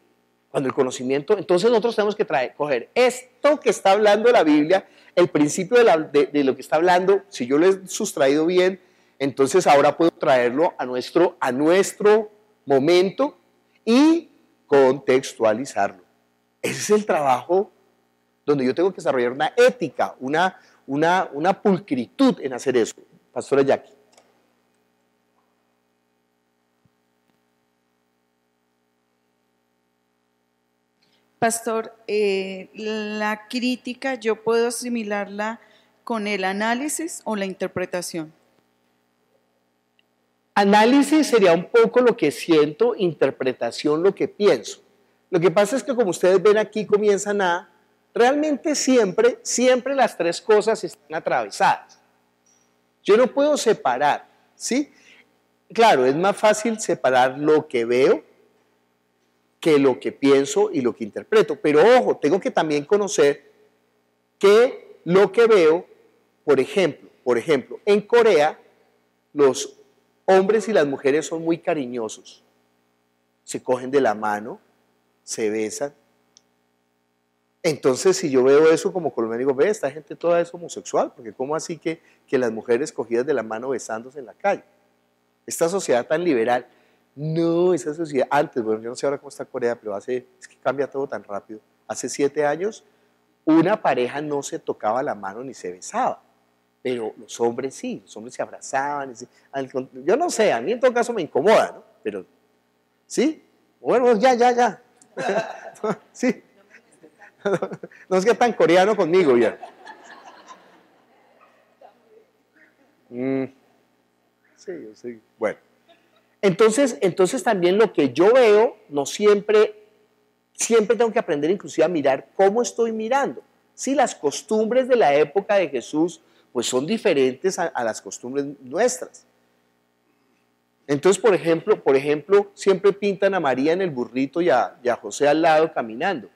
Cuando el conocimiento, entonces nosotros tenemos que coger esto que está hablando la Biblia, el principio de lo que está hablando, si yo lo he sustraído bien, entonces ahora puedo traerlo a nuestro momento y contextualizarlo. Ese es el trabajo donde yo tengo que desarrollar una ética, una pulcritud en hacer eso. Pastora Jackie. Pastor, la crítica yo puedo asimilarla con el análisis o la interpretación. Análisis sería un poco lo que siento, interpretación lo que pienso. Lo que pasa es que como ustedes ven aquí comienzan realmente siempre las 3 cosas están atravesadas. Yo no puedo separar, ¿sí? Claro, es más fácil separar lo que veo que lo que pienso y lo que interpreto. Pero ojo, tengo que también conocer que lo que veo, por ejemplo, en Corea, los hombres y las mujeres son muy cariñosos. Se cogen de la mano, se besan. Entonces, si yo veo eso como colombiano, digo, ve, esta gente toda es homosexual, porque ¿cómo así que las mujeres cogidas de la mano besándose en la calle? Esta sociedad tan liberal. No, esa sociedad, antes, bueno, yo no sé ahora cómo está Corea, pero es que cambia todo tan rápido. Hace 7 años, una pareja no se tocaba la mano ni se besaba, pero los hombres sí, los hombres se abrazaban. Yo no sé, a mí en todo caso me incomoda, ¿no? Pero, ¿sí? Bueno, ya. Sí. No es que tan coreano conmigo, ya. Sí, yo sé. Bueno. Entonces también lo que yo veo, no siempre tengo que aprender inclusive a mirar cómo estoy mirando. Sí, las costumbres de la época de Jesús pues son diferentes a las costumbres nuestras. Entonces, por ejemplo, siempre pintan a María en el burrito y a José al lado caminando.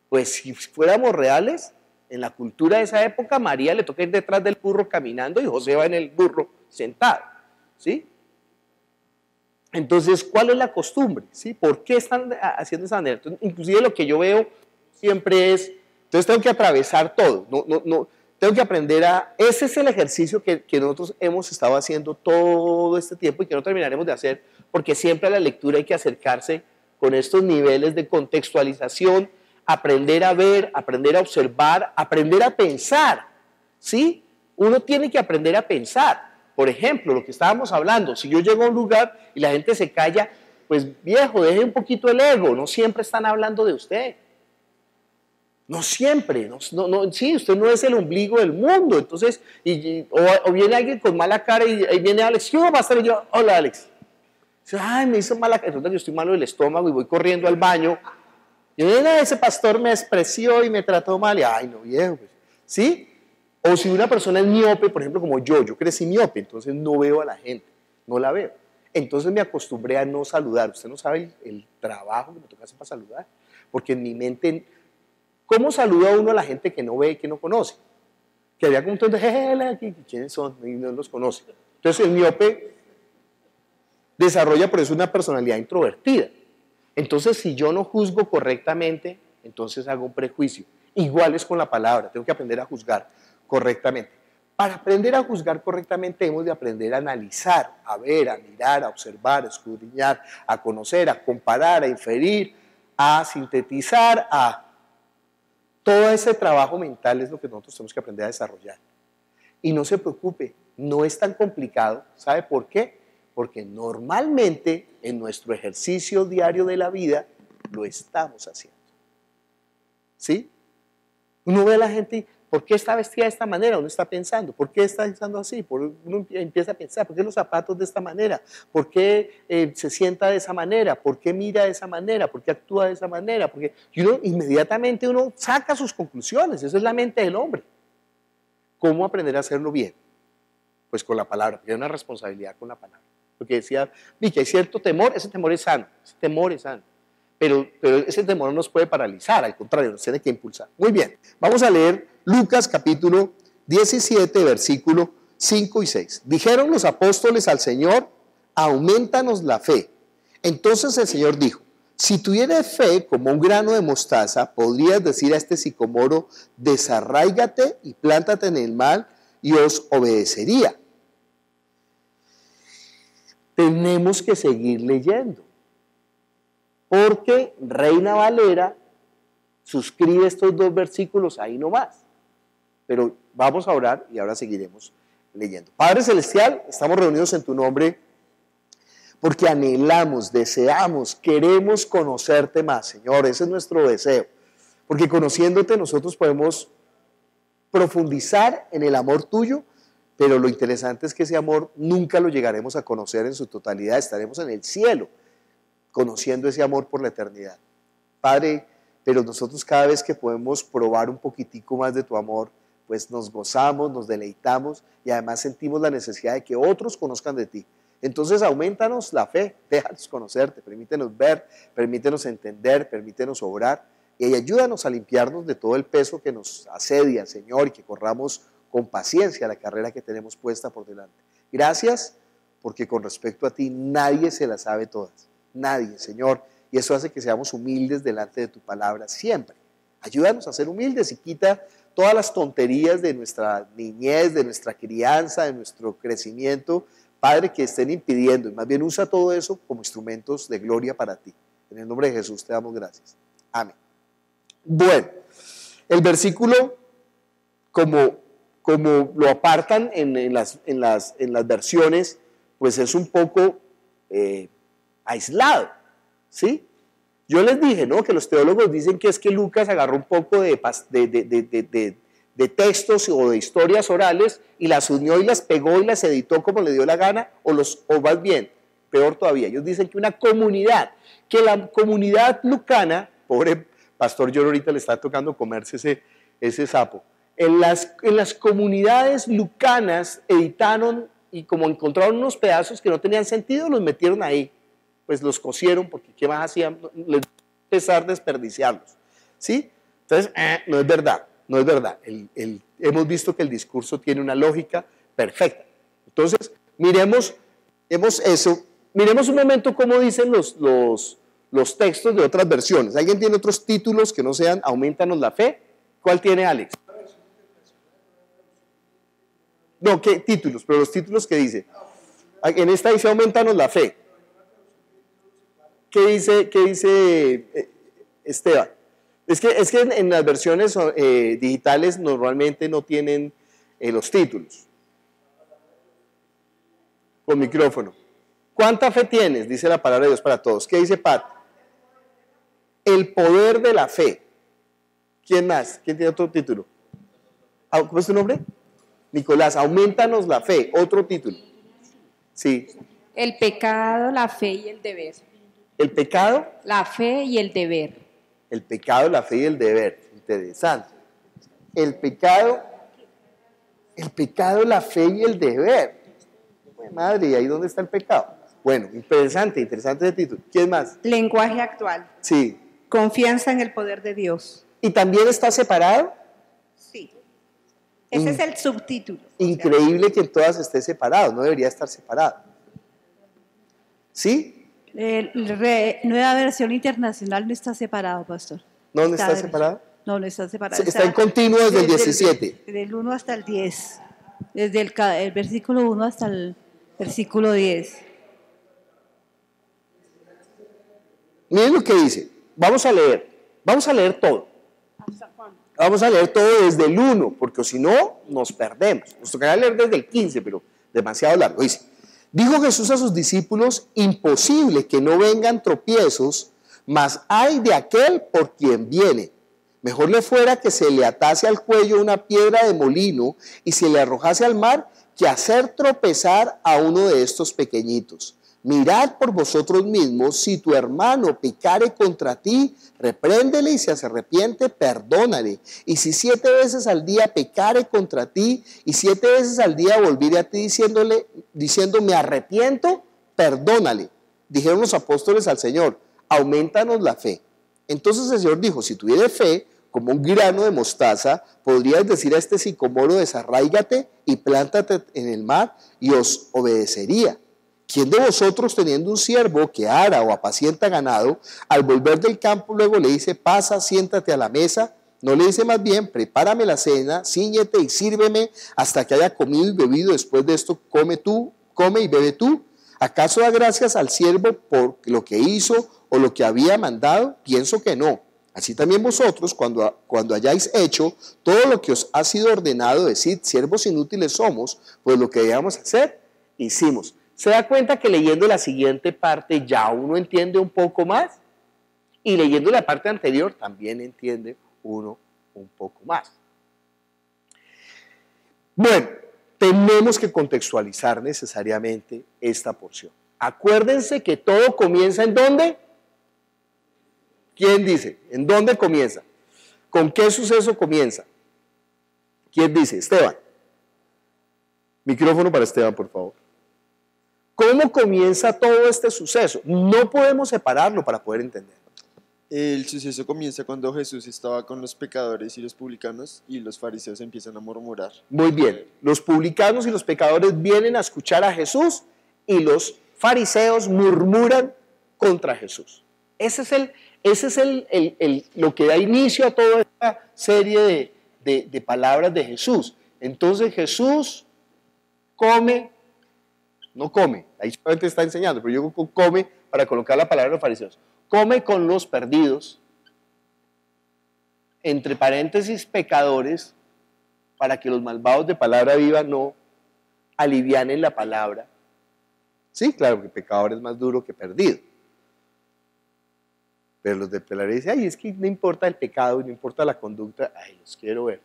Pues si fuéramos reales, en la cultura de esa época, María le toca ir detrás del burro caminando y José va en el burro sentado, ¿sí? Entonces, ¿cuál es la costumbre? ¿Sí? ¿Por qué están haciendo esa manera? Entonces, inclusive lo que yo veo siempre es, entonces tengo que atravesar todo, no, tengo que aprender ese es el ejercicio que nosotros hemos estado haciendo todo este tiempo y que no terminaremos de hacer, porque siempre a la lectura hay que acercarse con estos niveles de contextualización, aprender a ver, aprender a observar, aprender a pensar, ¿sí? Uno tiene que aprender a pensar. Por ejemplo, lo que estábamos hablando, si yo llego a un lugar y la gente se calla, pues viejo, deje un poquito el ego, no siempre están hablando de usted. No siempre, sí, usted no es el ombligo del mundo, entonces, o viene alguien con mala cara y ahí viene Alex, ¿qué va a hacer? Y yo, hola Alex. Dice, ay, me hizo mala cara, entonces yo estoy malo del estómago y voy corriendo al baño. Y ese pastor me despreció y me trató mal, y ay, no, viejo, pues, ¿sí? O si una persona es miope, por ejemplo, como yo crecí miope, entonces no veo a la gente, no la veo. Entonces me acostumbré a no saludar. Usted no sabe el trabajo que me toca hacer para saludar, porque en mi mente, ¿cómo saluda uno a la gente que no ve y que no conoce? Que había como un montón de jeje aquí, ¿quiénes son? Y no los conoce. Entonces el miope desarrolla por eso una personalidad introvertida. Entonces si yo no juzgo correctamente, entonces hago un prejuicio. Igual es con la palabra, tengo que aprender a juzgar correctamente. Para aprender a juzgar correctamente hemos de aprender a analizar, a ver, a mirar, a observar, a escudriñar, a conocer, a comparar, a inferir, a sintetizar, todo ese trabajo mental es lo que nosotros tenemos que aprender a desarrollar. Y no se preocupe, no es tan complicado. ¿Sabe por qué? Porque normalmente en nuestro ejercicio diario de la vida lo estamos haciendo. ¿Sí? Uno ve a la gente y, ¿por qué está vestida de esta manera? Uno está pensando, ¿por qué está pensando así? Uno empieza a pensar, ¿por qué los zapatos de esta manera? ¿Por qué se sienta de esa manera? ¿Por qué mira de esa manera? ¿Por qué actúa de esa manera? Y uno inmediatamente saca sus conclusiones, esa es la mente del hombre. ¿Cómo aprender a hacerlo bien? Pues con la palabra, porque hay una responsabilidad con la palabra. Porque decía, que hay cierto temor, ese temor es sano, pero ese temor no nos puede paralizar, al contrario, nos tiene que impulsar. Muy bien, vamos a leer Lucas capítulo 17, versículo 5 y 6. Dijeron los apóstoles al Señor, aumentanos la fe. Entonces el Señor dijo, si tuvieras fe como un grano de mostaza, podrías decir a este sicomoro, desarráigate y plántate en el mar, y os obedecería. Tenemos que seguir leyendo, porque Reina Valera suscribe estos 2 versículos ahí nomás. Pero vamos a orar y ahora seguiremos leyendo. Padre Celestial, estamos reunidos en tu nombre porque anhelamos, deseamos, queremos conocerte más, Señor. Ese es nuestro deseo, porque conociéndote nosotros podemos profundizar en el amor tuyo, pero lo interesante es que ese amor nunca lo llegaremos a conocer en su totalidad, estaremos en el cielo, conociendo ese amor por la eternidad. Padre, pero nosotros cada vez que podemos probar un poquitico más de tu amor, pues nos gozamos, nos deleitamos y además sentimos la necesidad de que otros conozcan de ti. Entonces aumentanos la fe, déjanos conocerte, permítenos ver, permítenos entender, permítenos obrar y ayúdanos a limpiarnos de todo el peso que nos asedia, Señor, y que corramos con paciencia la carrera que tenemos puesta por delante. Gracias, porque con respecto a ti nadie se las sabe todas, nadie, Señor, y eso hace que seamos humildes delante de tu palabra siempre. Ayúdanos a ser humildes y quita todas las tonterías de nuestra niñez, de nuestra crianza, de nuestro crecimiento, Padre, que estén impidiendo. Y más bien usa todo eso como instrumentos de gloria para ti. En el nombre de Jesús te damos gracias. Amén. Bueno, el versículo, como lo apartan en las versiones, pues es un poco aislado, ¿sí? Yo les dije, ¿no?, que los teólogos dicen que es que Lucas agarró un poco de textos o de historias orales y las unió y las pegó y las editó como le dio la gana, o más bien, peor todavía, ellos dicen que una comunidad, que la comunidad lucana, pobre pastor John ahorita le está tocando comerse ese sapo, en las comunidades lucanas editaron y como encontraron unos pedazos que no tenían sentido, los metieron ahí, pues los cosieron, porque ¿qué más hacían? Les empezar a desperdiciarlos, ¿sí? Entonces, no es verdad, no es verdad. Hemos visto que el discurso tiene una lógica perfecta. Entonces, miremos un momento cómo dicen los textos de otras versiones. ¿Alguien tiene otros títulos que no sean Aumentanos la fe? ¿Cuál tiene Alex? No, ¿qué títulos? Pero los títulos que dice. En esta dice Aumentanos la fe. ¿Qué dice Esteban? Es que en las versiones digitales normalmente no tienen los títulos. Con micrófono. ¿Cuánta fe tienes? Dice la palabra de Dios para todos. ¿Qué dice Pat? El poder de la fe. ¿Quién más? ¿Quién tiene otro título? ¿Cómo es tu nombre? Nicolás, aumentanos la fe. Otro título. Sí. El pecado, la fe y el deber. ¿El pecado? La fe y el deber. El pecado, la fe y el deber. Interesante. El pecado, la fe y el deber. Madre, ¿y ahí dónde está el pecado? Bueno, interesante ese título. ¿Quién más? Lenguaje actual. Sí. Confianza en el poder de Dios. ¿Y también está separado? Sí. Ese es el subtítulo. Increíble que en todas esté separado, no debería estar separado. ¿Sí? Nueva versión internacional no está separado, pastor. ¿No está separado? No, no está separado. Está en continuo desde el 17. Desde el 1 hasta el 10. Desde el versículo 1 hasta el versículo 10. Miren lo que dice. Vamos a leer todo. Vamos a leer todo desde el 1, porque si no, nos perdemos. Nos tocará leer desde el 15, pero demasiado largo. Dice, dijo Jesús a sus discípulos, imposible que no vengan tropiezos, mas hay de aquel por quien viene. Mejor le fuera que se le atase al cuello una piedra de molino y se le arrojase al mar, que hacer tropezar a uno de estos pequeñitos. Mirad por vosotros mismos, si tu hermano pecare contra ti, repréndele, y si se arrepiente, perdónale. Y si 7 veces al día pecare contra ti, y 7 veces al día volviere a ti diciendo me arrepiento, perdónale. Dijeron los apóstoles al Señor, aumentanos la fe. Entonces el Señor dijo, si tuviere fe, como un grano de mostaza, podrías decir a este sicomoro, desarráigate y plántate en el mar, y os obedecería. ¿Quién de vosotros, teniendo un siervo que ara o apacienta ganado, al volver del campo luego le dice, pasa, siéntate a la mesa? No le dice más bien, prepárame la cena, cíñete y sírveme hasta que haya comido y bebido. Después de esto, come y bebe tú. ¿Acaso da gracias al siervo por lo que hizo o lo que había mandado? Pienso que no. Así también vosotros, cuando hayáis hecho todo lo que os ha sido ordenado, decid, siervos inútiles somos, pues lo que debíamos hacer, hicimos. ¿Se da cuenta que leyendo la siguiente parte ya uno entiende un poco más? Y leyendo la parte anterior también entiende uno un poco más. Bueno, tenemos que contextualizar necesariamente esta porción. Acuérdense que todo comienza ¿en dónde? ¿Quién dice? ¿En dónde comienza? ¿Con qué suceso comienza? ¿Quién dice? Esteban. Micrófono para Esteban, por favor. ¿Cómo comienza todo este suceso? No podemos separarlo para poder entenderlo. El suceso comienza cuando Jesús estaba con los pecadores y los publicanos y los fariseos empiezan a murmurar. Muy bien, los publicanos y los pecadores vienen a escuchar a Jesús y los fariseos murmuran contra Jesús. Ese es lo que da inicio a toda esta serie de palabras de Jesús. Entonces Jesús no come, ahí solamente está enseñando, pero yo digo come para colocar la palabra de los fariseos. Come con los perdidos, entre paréntesis pecadores, para que los malvados de palabra viva no alivianen la palabra. Sí, claro, que pecador es más duro que perdido. Pero los de palabra dicen, ay, es que no importa el pecado, no importa la conducta, ay, los quiero ver.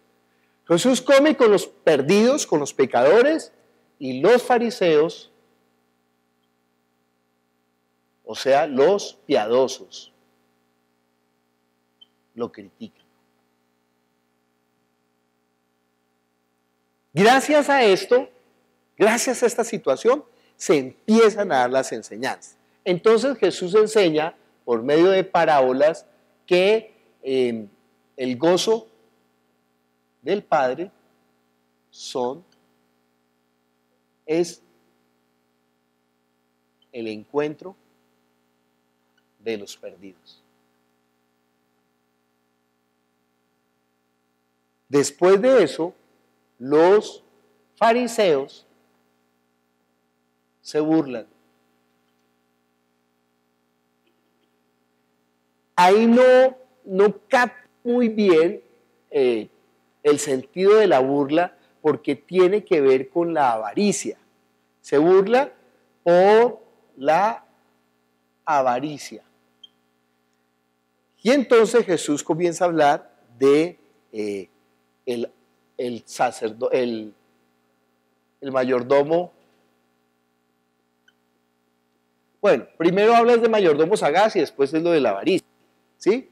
Jesús come con los perdidos, con los pecadores, y los fariseos, o sea, los piadosos, lo critican. Gracias a esto, gracias a esta situación, se empiezan a dar las enseñanzas. Entonces Jesús enseña por medio de parábolas que el gozo del Padre es el encuentro de los perdidos. Después de eso, los fariseos se burlan. Ahí no capta muy bien el sentido de la burla, porque tiene que ver con la avaricia. Se burla por la avaricia. Y entonces Jesús comienza a hablar de el mayordomo. Bueno, primero hablas de mayordomo sagaz y después es lo de la avaricia, ¿sí?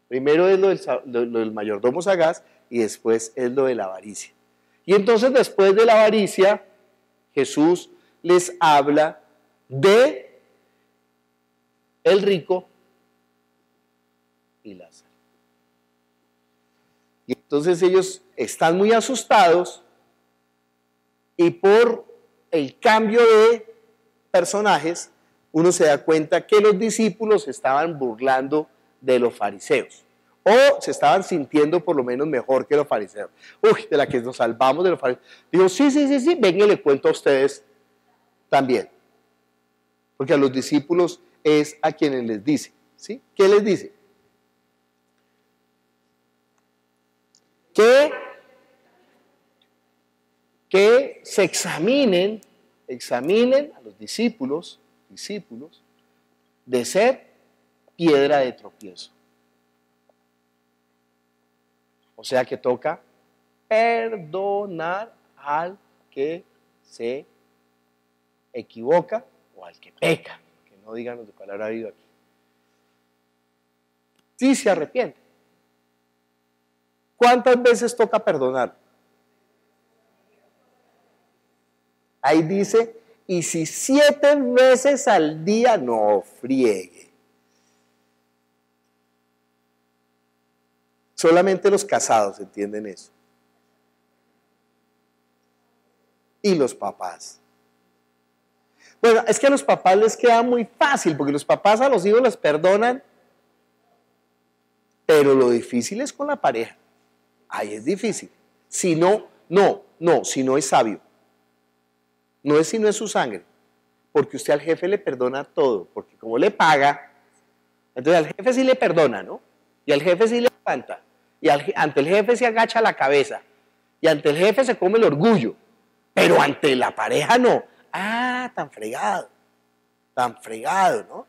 Primero es lo del mayordomo sagaz y después es lo de la avaricia. Y entonces después de la avaricia, Jesús les habla de el rico y Lázaro. Y entonces ellos están muy asustados y por el cambio de personajes, uno se da cuenta que los discípulos se estaban burlando de los fariseos, o se estaban sintiendo por lo menos mejor que los fariseos. Uy, de la que nos salvamos de los fariseos. Digo, sí, venga y le cuento a ustedes también. Porque a los discípulos es a quienes les dice, ¿sí? ¿Qué les dice? Que se examinen a los discípulos de ser piedra de tropiezo. O sea que toca perdonar al que se equivoca o al que peca, que no digan los de palabra viva aquí. Sí se arrepiente. ¿Cuántas veces toca perdonar? Ahí dice, y si 7 veces al día, no friegue. Solamente los casados entienden eso. Y los papás. Bueno, es que a los papás les queda muy fácil, porque los papás a los hijos les perdonan, pero lo difícil es con la pareja. Ahí es difícil. Si no es sabio. No es si no es su sangre. Porque usted al jefe le perdona todo. Porque como le paga, entonces al jefe sí le perdona, ¿no? Y al jefe sí le levanta. Y ante el jefe se agacha la cabeza. Y ante el jefe se come el orgullo. Pero ante la pareja no. Ah, tan fregado, ¿no?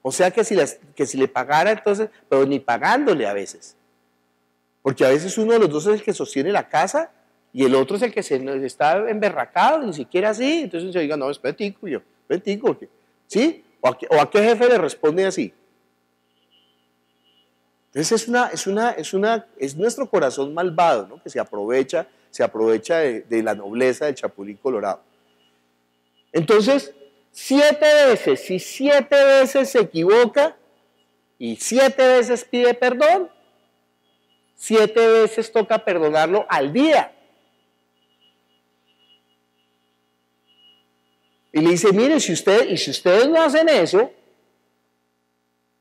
O sea que si le pagara entonces, pero ni pagándole a veces. Porque a veces uno de los dos es el que sostiene la casa y el otro es el que está emberracado, ni siquiera así. Entonces se diga, no, es petico, ¿sí? ¿O a qué jefe le responde así? Entonces es nuestro corazón malvado, ¿no? Que se aprovecha de la nobleza del chapulín colorado. Entonces, 7 veces, si 7 veces se equivoca y 7 veces pide perdón, 7 veces toca perdonarlo al día. Y le dice, mire, si ustedes no hacen eso,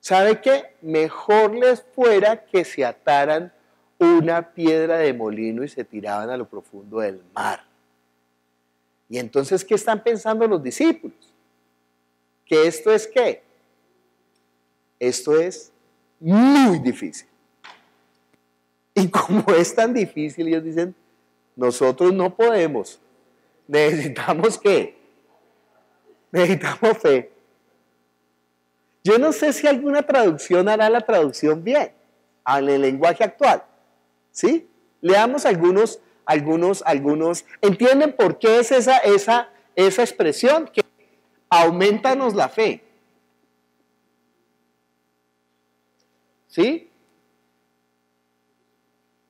¿sabe qué? Mejor les fuera que se ataran una piedra de molino y se tiraban a lo profundo del mar. Y entonces, ¿qué están pensando los discípulos? ¿Que esto es qué? Esto es muy difícil. Y como es tan difícil, ellos dicen, nosotros no podemos. ¿Necesitamos qué? Necesitamos fe. Yo no sé si alguna traducción hará la traducción bien, en el lenguaje actual. ¿Sí? Leamos algunos. ¿Entienden por qué es esa expresión? Que aumentanos la fe. ¿Sí?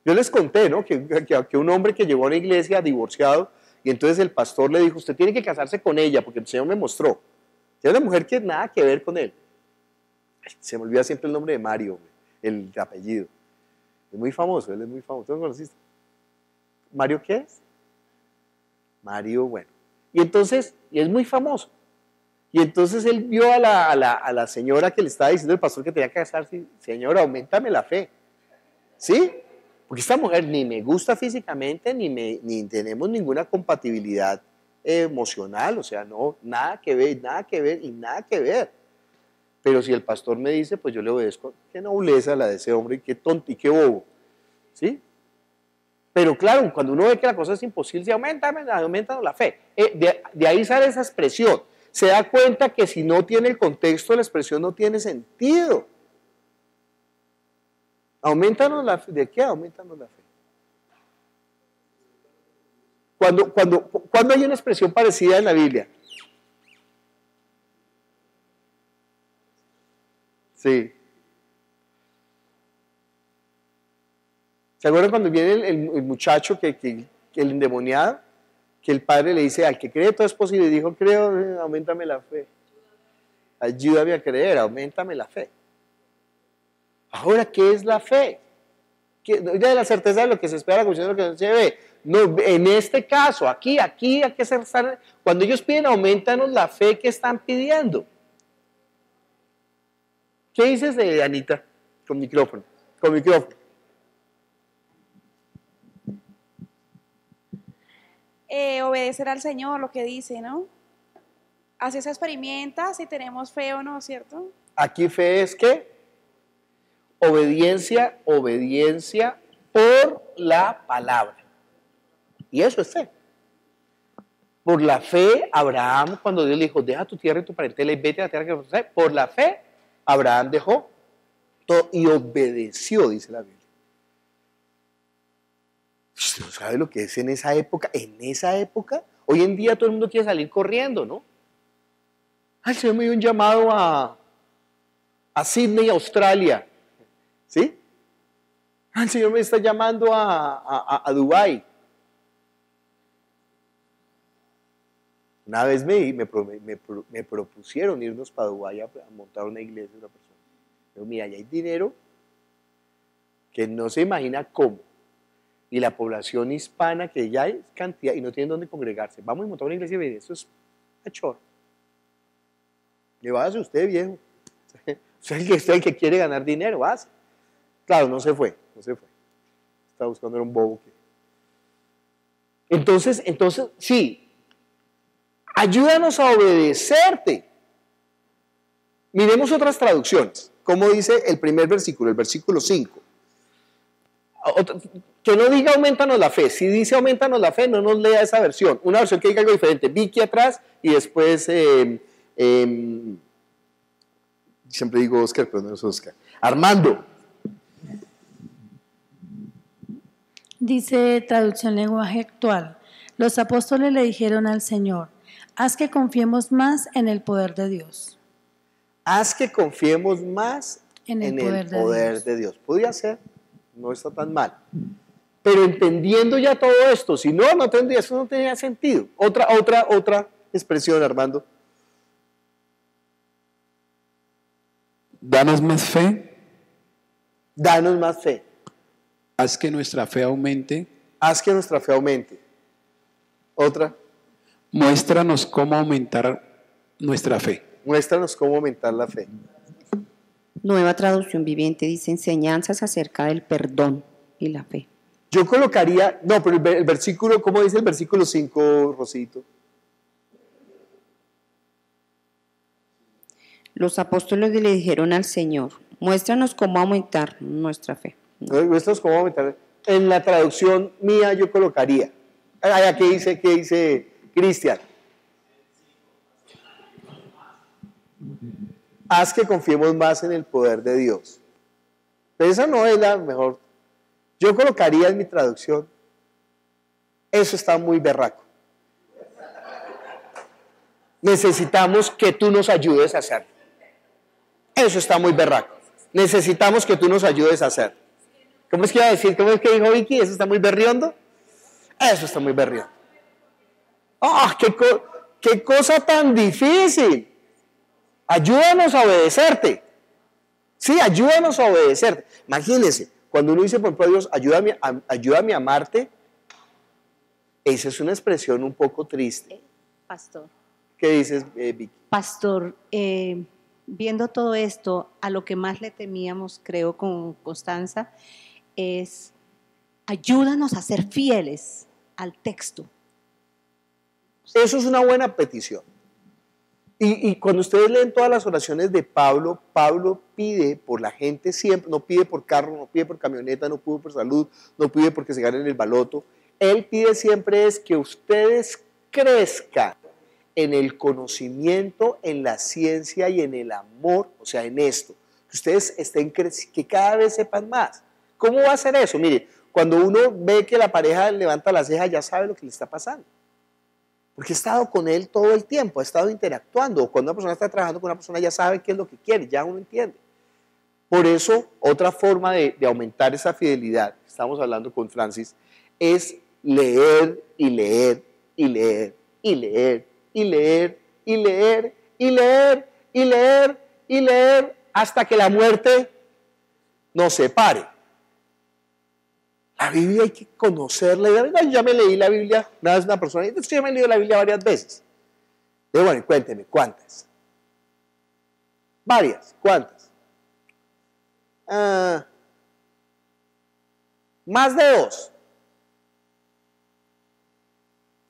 Yo les conté, ¿no? Que un hombre que llegó a una iglesia divorciado y entonces el pastor le dijo, usted tiene que casarse con ella porque el Señor me mostró. Era una mujer que nada que ver con él. Se me olvida siempre el nombre de Mario, el apellido. Es muy famoso, él es muy famoso. ¿Tú lo conociste? ¿Mario qué es? Mario, bueno. Y entonces, y es muy famoso. Y entonces él vio a la señora que le estaba diciendo el pastor que tenía que casarse. Señora, auméntame la fe. ¿Sí? Porque esta mujer ni me gusta físicamente, ni tenemos ninguna compatibilidad emocional. O sea, no, nada que ver y nada que ver. Pero si el pastor me dice, pues yo le obedezco. Qué nobleza la de ese hombre, y qué tonto y qué bobo. ¿Sí? Pero claro, cuando uno ve que la cosa es imposible, se aumenta la fe. De ahí sale esa expresión. Se da cuenta que si no tiene el contexto, la expresión no tiene sentido. Aumentanos la fe. ¿De qué aumentanos la fe? Cuando hay una expresión parecida en la Biblia. Sí. ¿Se acuerdan cuando viene el muchacho, el endemoniado, que el padre le dice, al que cree todo es posible, y dijo, creo, auméntame la fe. Ayúdame a creer, auméntame la fe. Ahora, ¿qué es la fe? Ya la certeza de lo que se espera, la convicción de lo que no se ve. No, en este caso, aquí, cuando ellos piden, aumentanos la fe, que están pidiendo. ¿Qué dices de Anita? Con micrófono. Obedecer al Señor, lo que dice, ¿no? Así se experimenta si tenemos fe o no, ¿cierto? Aquí fe es ¿qué? Obediencia por la palabra. Y eso es fe. Por la fe, Abraham, cuando Dios le dijo, deja tu tierra y tu parentela y vete a la tierra que vas a hacer, por la fe, Abraham dejó todo y obedeció, dice la Biblia. ¿Usted no sabe lo que es en esa época? En esa época, hoy en día todo el mundo quiere salir corriendo, ¿no? El Señor me dio un llamado a Sydney, Australia. ¿Sí? El Señor me está llamando a Dubái. Una vez me propusieron irnos para Dubái a montar una iglesia de una persona. Pero mira, allá hay dinero que no se imagina cómo. Y la población hispana que ya hay cantidad y no tienen dónde congregarse. Vamos a montar una iglesia y eso es achor. Le va a hacer usted, viejo. Usted el que quiere ganar dinero, vas. Claro, no se fue. Estaba buscando, era un bobo. Entonces, sí. Ayúdanos a obedecerte. Miremos otras traducciones. Como dice el primer versículo, el versículo 5. Que no diga aumentanos la fe. Si dice aumentanos la fe, no nos lea esa versión. Una versión que diga algo diferente. Vicky atrás y después, siempre digo Oscar, pero no es Oscar. Armando. Dice traducción lenguaje actual. Los apóstoles le dijeron al Señor, haz que confiemos más en el poder de Dios. Haz que confiemos más en el poder de Dios. Podría ser, no está tan mal. Pero entendiendo ya todo esto, si no, eso no tenía sentido. Otra expresión, Armando. Danos más fe. Danos más fe. Haz que nuestra fe aumente. Haz que nuestra fe aumente. Otra. Muéstranos cómo aumentar nuestra fe. Muéstranos cómo aumentar la fe. Nueva traducción viviente dice enseñanzas acerca del perdón y la fe. Yo colocaría, no, pero el versículo, ¿cómo dice el versículo 5, Rosito? Los apóstoles le dijeron al Señor, muéstranos cómo aumentar nuestra fe. Muéstranos cómo aumentar. En la traducción mía yo colocaría. ¿Qué dice Cristian? Haz que confiemos más en el poder de Dios. Pero esa no es la mejor. Yo colocaría en mi traducción, eso está muy berraco. Necesitamos que tú nos ayudes a hacerlo. Eso está muy berraco. Necesitamos que tú nos ayudes a hacerlo. ¿Cómo es que iba a decir? ¿Cómo es que dijo Vicky? ¿Eso está muy berriondo? Eso está muy berriondo. ¡Ah, qué cosa tan difícil! Ayúdanos a obedecerte. Sí, ayúdanos a obedecerte. Imagínense, cuando uno dice, por ejemplo, a Dios, ayúdame a amarte, esa es una expresión un poco triste. Pastor. ¿Qué dices, Vicky? Pastor, viendo todo esto, a lo que más le temíamos, creo, con Constanza, es ayúdanos a ser fieles al texto. Eso es una buena petición. Y cuando ustedes leen todas las oraciones de Pablo, Pablo pide por la gente siempre, no pide por carro, no pide por camioneta, no pide por salud, no pide porque se ganen el baloto. Él pide siempre es que ustedes crezcan en el conocimiento, en la ciencia y en el amor, o sea, en esto. Que ustedes que cada vez sepan más. ¿Cómo va a ser eso? Mire, cuando uno ve que la pareja levanta la ceja, ya sabe lo que le está pasando. Porque ha estado con él todo el tiempo, ha estado interactuando. Cuando una persona está trabajando con una persona, ya sabe qué es lo que quiere, ya uno entiende. Por eso, otra forma de aumentar esa fidelidad, estamos hablando con Francis, es leer y leer y leer y leer y leer y leer y leer y leer y leer hasta que la muerte nos separe. La Biblia hay que conocerla. Yo ya me leí la Biblia, una vez una persona, yo me he leído la Biblia varias veces. Pero bueno, cuénteme, ¿cuántas? Varias, ¿cuántas? Más de 2.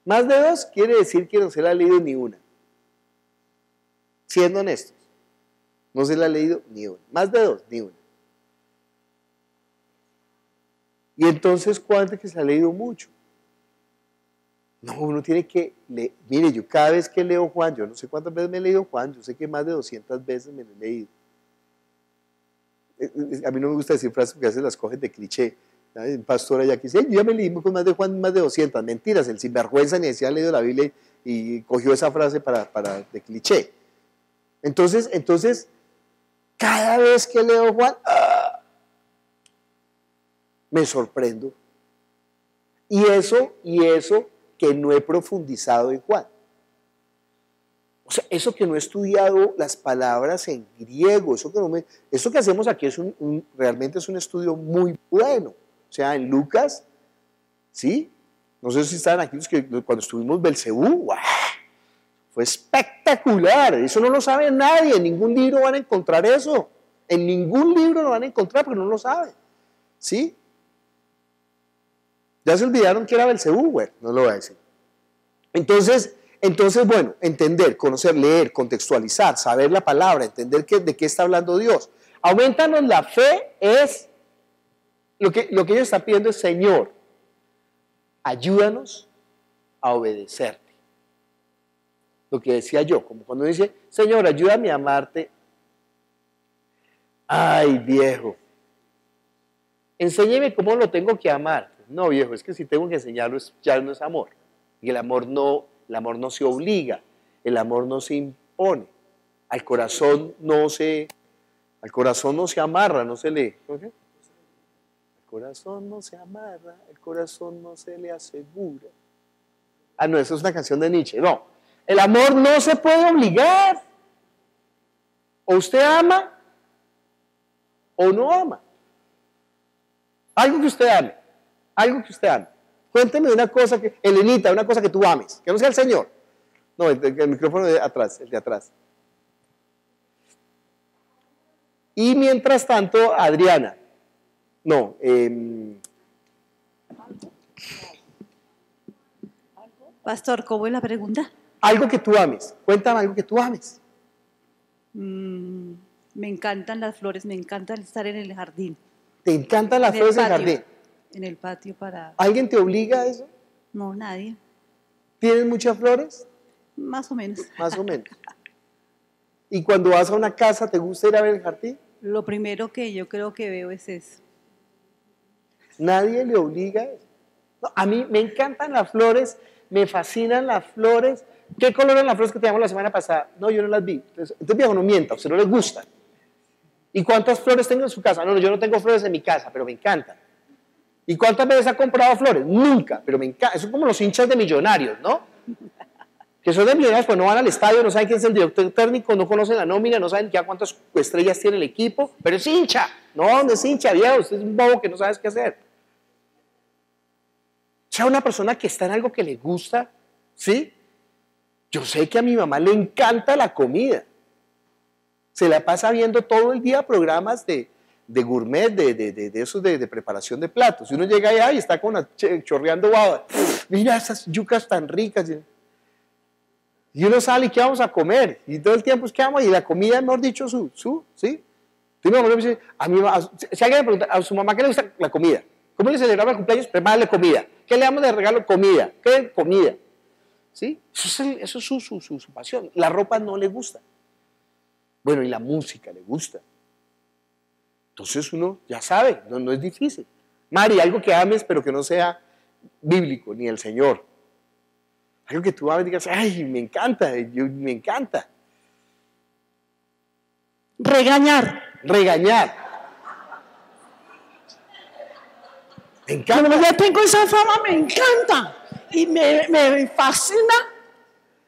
Más de 2 quiere decir que no se la ha leído ni una. Siendo honestos, no se la ha leído ni una. Más de 2, ni una. Y entonces, ¿cuánto que se ha leído mucho? No, uno tiene que leer. Mire, yo cada vez que leo Juan, yo no sé cuántas veces me he leído Juan, yo sé que más de 200 veces me lo he leído. A mí no me gusta decir frases porque a veces las cogen de cliché. Un pastor allá que dice, yo ya me leí con más de Juan, más de 200. Mentiras, el sinvergüenza ni decía leído la Biblia y cogió esa frase de cliché. Entonces, cada vez que leo Juan, me sorprendo. Y eso que no he profundizado en Juan. O sea, eso que no he estudiado las palabras en griego, eso que hacemos aquí realmente es un estudio muy bueno. O sea, en Lucas, ¿sí? No sé si estaban aquí los que cuando estuvimos en Belcebú, ¡wow! Fue espectacular. Eso no lo sabe nadie. En ningún libro van a encontrar eso. En ningún libro lo van a encontrar porque no lo saben. ¿Sí? Ya se olvidaron que era Belcebú, güey. No lo voy a decir. Entonces, bueno, entender, conocer, leer, contextualizar, saber la palabra, entender de qué está hablando Dios. Aumentanos la fe es, lo que ellos están pidiendo es, Señor, ayúdanos a obedecerte. Lo que decía yo, como cuando dice, Señor, ayúdame a amarte. Ay, viejo, enséñeme cómo lo tengo que amar. No, viejo, es que si tengo que enseñarlo, ya no es amor. Y el amor no se obliga, el amor no se impone. Al corazón no se amarra, no se le... ¿okay? El corazón no se amarra, el corazón no se le asegura. Ah, no, eso es una canción de Nietzsche. No, el amor no se puede obligar. O usted ama o no ama. Algo que usted ame. Algo que usted ame. Cuénteme una cosa Elenita, una cosa que tú ames, que no sea el Señor. No, el micrófono de atrás, el de atrás. Y mientras tanto, Adriana. No, Pastor, ¿cómo es la pregunta? Algo que tú ames. Cuéntame algo que tú ames. Me encantan las flores, me encanta estar en el jardín. ¿Te encantan las flores en el jardín? En el patio para... ¿Alguien te obliga a eso? No, nadie. ¿Tienes muchas flores? Más o menos. Más o menos. ¿Y cuando vas a una casa, te gusta ir a ver el jardín? Lo primero que yo creo que veo es eso. Nadie le obliga a eso. No, a mí me encantan las flores, me fascinan las flores. ¿Qué color eran las flores que teníamos la semana pasada? No, yo no las vi. Entonces viejo, no mienta, a usted no les gusta. ¿Y cuántas flores tengo en su casa? No, yo no tengo flores en mi casa, pero me encantan. ¿Y cuántas veces ha comprado flores? Nunca, pero me encanta. Eso es como los hinchas de Millonarios, ¿no? Que son de Millonarios, pues no van al estadio, no saben quién es el director técnico, no conocen la nómina, no saben ya cuántas estrellas tiene el equipo, pero es hincha. No, no es hincha, viejo, usted es un bobo que no sabes qué hacer. O sea, una persona que está en algo que le gusta, ¿sí? Yo sé que a mi mamá le encanta la comida. Se la pasa viendo todo el día programas de gourmet, de esos de preparación de platos. Y uno llega allá y está chorreando baba. Mira esas yucas tan ricas. Y uno sale y ¿qué vamos a comer? Y todo el tiempo es ¿qué vamos? Y la comida, mejor dicho, ¿sí? Si alguien le pregunta a su mamá ¿qué le gusta? La comida. ¿Cómo le celebramos el cumpleaños? Prepárale comida. ¿Qué le damos de regalo? Comida. ¿Qué? Comida. ¿Sí? Eso es su pasión. La ropa no le gusta. Bueno, y la música le gusta. Entonces uno ya sabe, no es difícil. Mari, algo que ames pero que no sea bíblico, ni el Señor. Algo que tú ames y digas, ay, me encanta, me encanta. Regañar. Regañar. Me encanta. Como yo tengo esa fama, me encanta. Y me fascina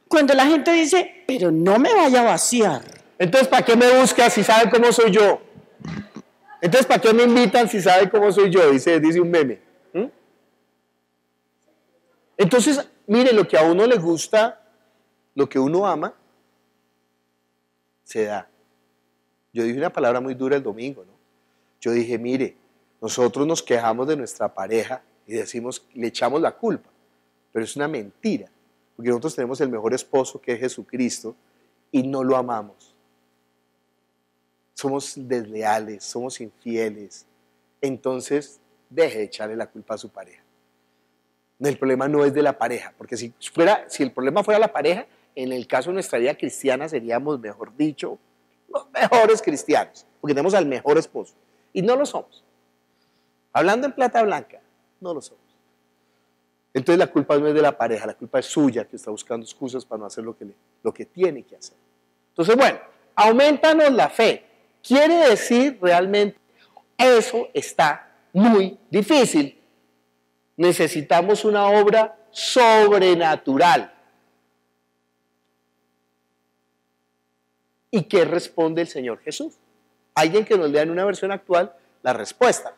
cuando la gente dice, pero no me vaya a vaciar. Entonces, ¿para qué me buscas si sabe cómo soy yo? Entonces, ¿para qué me invitan si sabe cómo soy yo? Dice un meme. Entonces, mire, lo que a uno le gusta, lo que uno ama, se da. Yo dije una palabra muy dura el domingo, ¿no? Yo dije, mire, nosotros nos quejamos de nuestra pareja y decimos, le echamos la culpa, pero es una mentira, porque nosotros tenemos el mejor esposo que es Jesucristo y no lo amamos. Somos desleales, somos infieles. Entonces, deje de echarle la culpa a su pareja. El problema no es de la pareja, porque si el problema fuera la pareja, en el caso de nuestra vida cristiana seríamos, mejor dicho, los mejores cristianos, porque tenemos al mejor esposo. Y no lo somos. Hablando en plata blanca, no lo somos. Entonces la culpa no es de la pareja, la culpa es suya, que está buscando excusas para no hacer lo que tiene que hacer. Entonces, bueno, aumentanos la fe. Quiere decir realmente, eso está muy difícil. Necesitamos una obra sobrenatural. ¿Y qué responde el Señor Jesús? Alguien que nos lea en una versión actual la respuesta.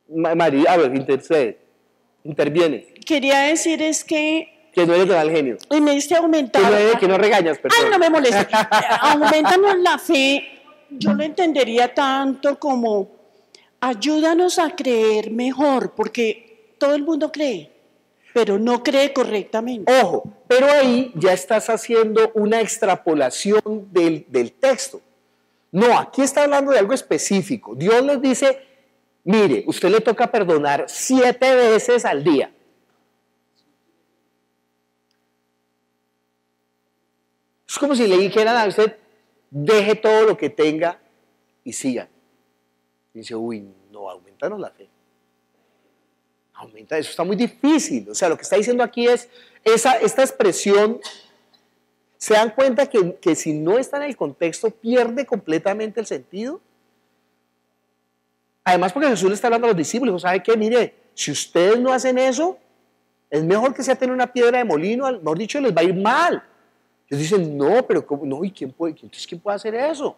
María, a ver, interviene. Quería decir es que no eres de mal genio. En este aumentar... Que no regañas, perdón. Ay, no me molesta. Aumentanos la fe, yo lo entendería tanto como ayúdanos a creer mejor, porque todo el mundo cree, pero no cree correctamente. Ojo, pero ahí ya estás haciendo una extrapolación del texto. No, aquí está hablando de algo específico. Dios les dice, mire, usted le toca perdonar 7 veces al día. Es como si le dijeran a usted, deje todo lo que tenga y siga. Y dice, uy, no, aumentanos la fe. Aumenta, eso está muy difícil. O sea, lo que está diciendo aquí es, esta expresión, ¿se dan cuenta que si no está en el contexto pierde completamente el sentido? Además, porque Jesús le está hablando a los discípulos, ¿sabe qué? Mire, si ustedes no hacen eso, es mejor que se aten una piedra de molino, mejor dicho, les va a ir mal. Ellos dicen, no, pero ¿cómo? No, ¿y quién puede hacer eso?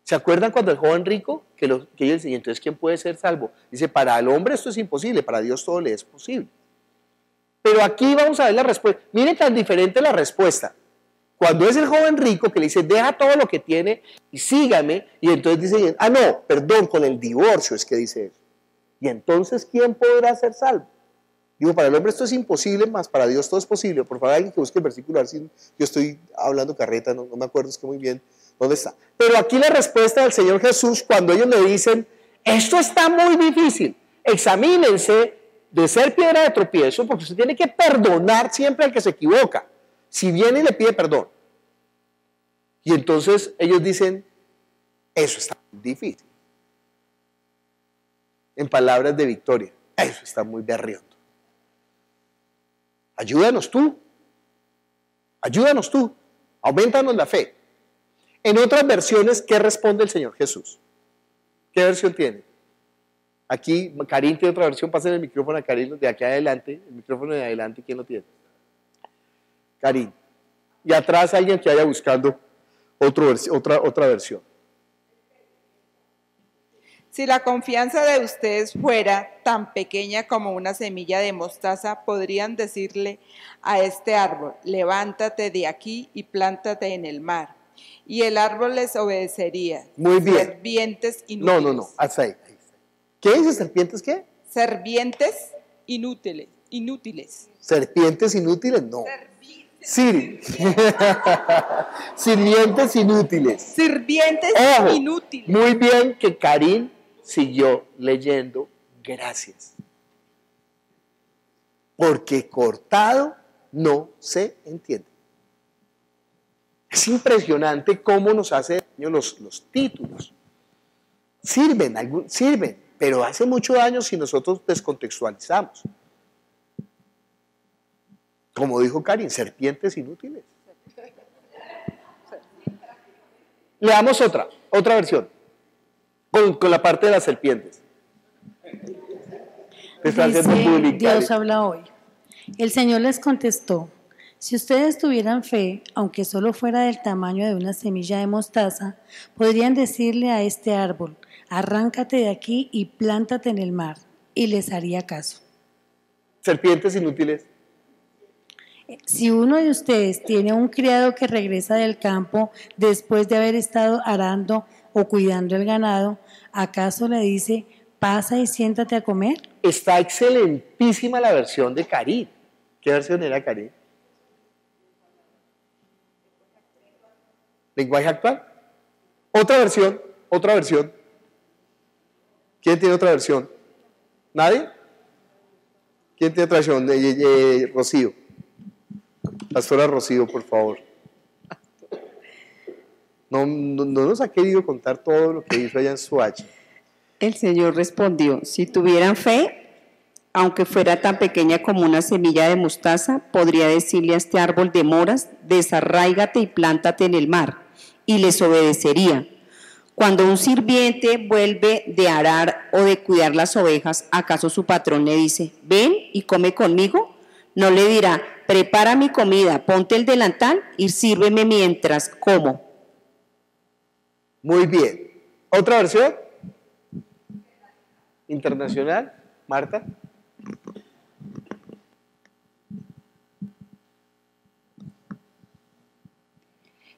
¿Se acuerdan cuando el joven rico, que ellos decían, entonces ¿quién puede ser salvo? Dice, para el hombre esto es imposible, para Dios todo le es posible. Pero aquí vamos a ver la respuesta. Miren tan diferente la respuesta. Cuando es el joven rico que le dice, deja todo lo que tiene y sígame, y entonces dice, ah, no, perdón, con el divorcio es que dice eso. Y entonces, ¿quién podrá ser salvo? Digo, para el hombre esto es imposible, más para Dios todo es posible. Por favor, alguien que busque el versículo, a ver si yo estoy hablando carreta, no me acuerdo, es que muy bien, ¿dónde está? Pero aquí la respuesta del Señor Jesús, cuando ellos le dicen, esto está muy difícil, examínense de ser piedra de tropiezo, porque usted tiene que perdonar siempre al que se equivoca, si viene y le pide perdón. Y entonces ellos dicen, eso está muy difícil. En palabras de Victoria, eso está muy berriondo. Ayúdanos tú, aumentanos la fe. En otras versiones, ¿qué responde el Señor Jesús? ¿Qué versión tiene? Aquí, Karin tiene otra versión, pasen el micrófono a Karin de aquí adelante, el micrófono de adelante, ¿quién lo tiene? Karin. Y atrás alguien que vaya buscando otra versión. Si la confianza de ustedes fuera tan pequeña como una semilla de mostaza, podrían decirle a este árbol, levántate de aquí y plántate en el mar. Y el árbol les obedecería. Muy bien. Serpientes inútiles. No, hasta ahí. ¿Qué dice serpientes qué? Serpientes inútiles. ¿Serpientes inútiles? No. Sirvientes inútiles. Sirvientes Ojo, inútiles. Muy bien que Karin siguió leyendo, gracias. Porque cortado no se entiende. Es impresionante cómo nos hace daño los títulos. Sirven, pero hace mucho daño si nosotros descontextualizamos. Como dijo Karin, serpientes inútiles. Leamos otra versión, con la parte de las serpientes. Dice, Dios habla hoy. El Señor les contestó, si ustedes tuvieran fe, aunque solo fuera del tamaño de una semilla de mostaza, podrían decirle a este árbol, arráncate de aquí y plántate en el mar, y les haría caso. Serpientes inútiles. Si uno de ustedes tiene un criado que regresa del campo después de haber estado arando o cuidando el ganado, ¿acaso le dice, pasa y siéntate a comer? Está excelentísima la versión de Karin. ¿Qué versión era, Karin? ¿Lenguaje actual? Otra versión. ¿Quién tiene otra versión? ¿Nadie? ¿Quién tiene otra versión? Rocío. Pastora Rocío, por favor. No nos ha querido contar todo lo que hizo allá en Soacha. El Señor respondió, si tuvieran fe, aunque fuera tan pequeña como una semilla de mostaza, podría decirle a este árbol de moras, desarráigate y plántate en el mar, y les obedecería. Cuando un sirviente vuelve de arar o de cuidar las ovejas, ¿acaso su patrón le dice, ven y come conmigo? No le dirá, prepara mi comida, ponte el delantal y sírveme mientras como. Muy bien. ¿Otra versión? Internacional, Marta.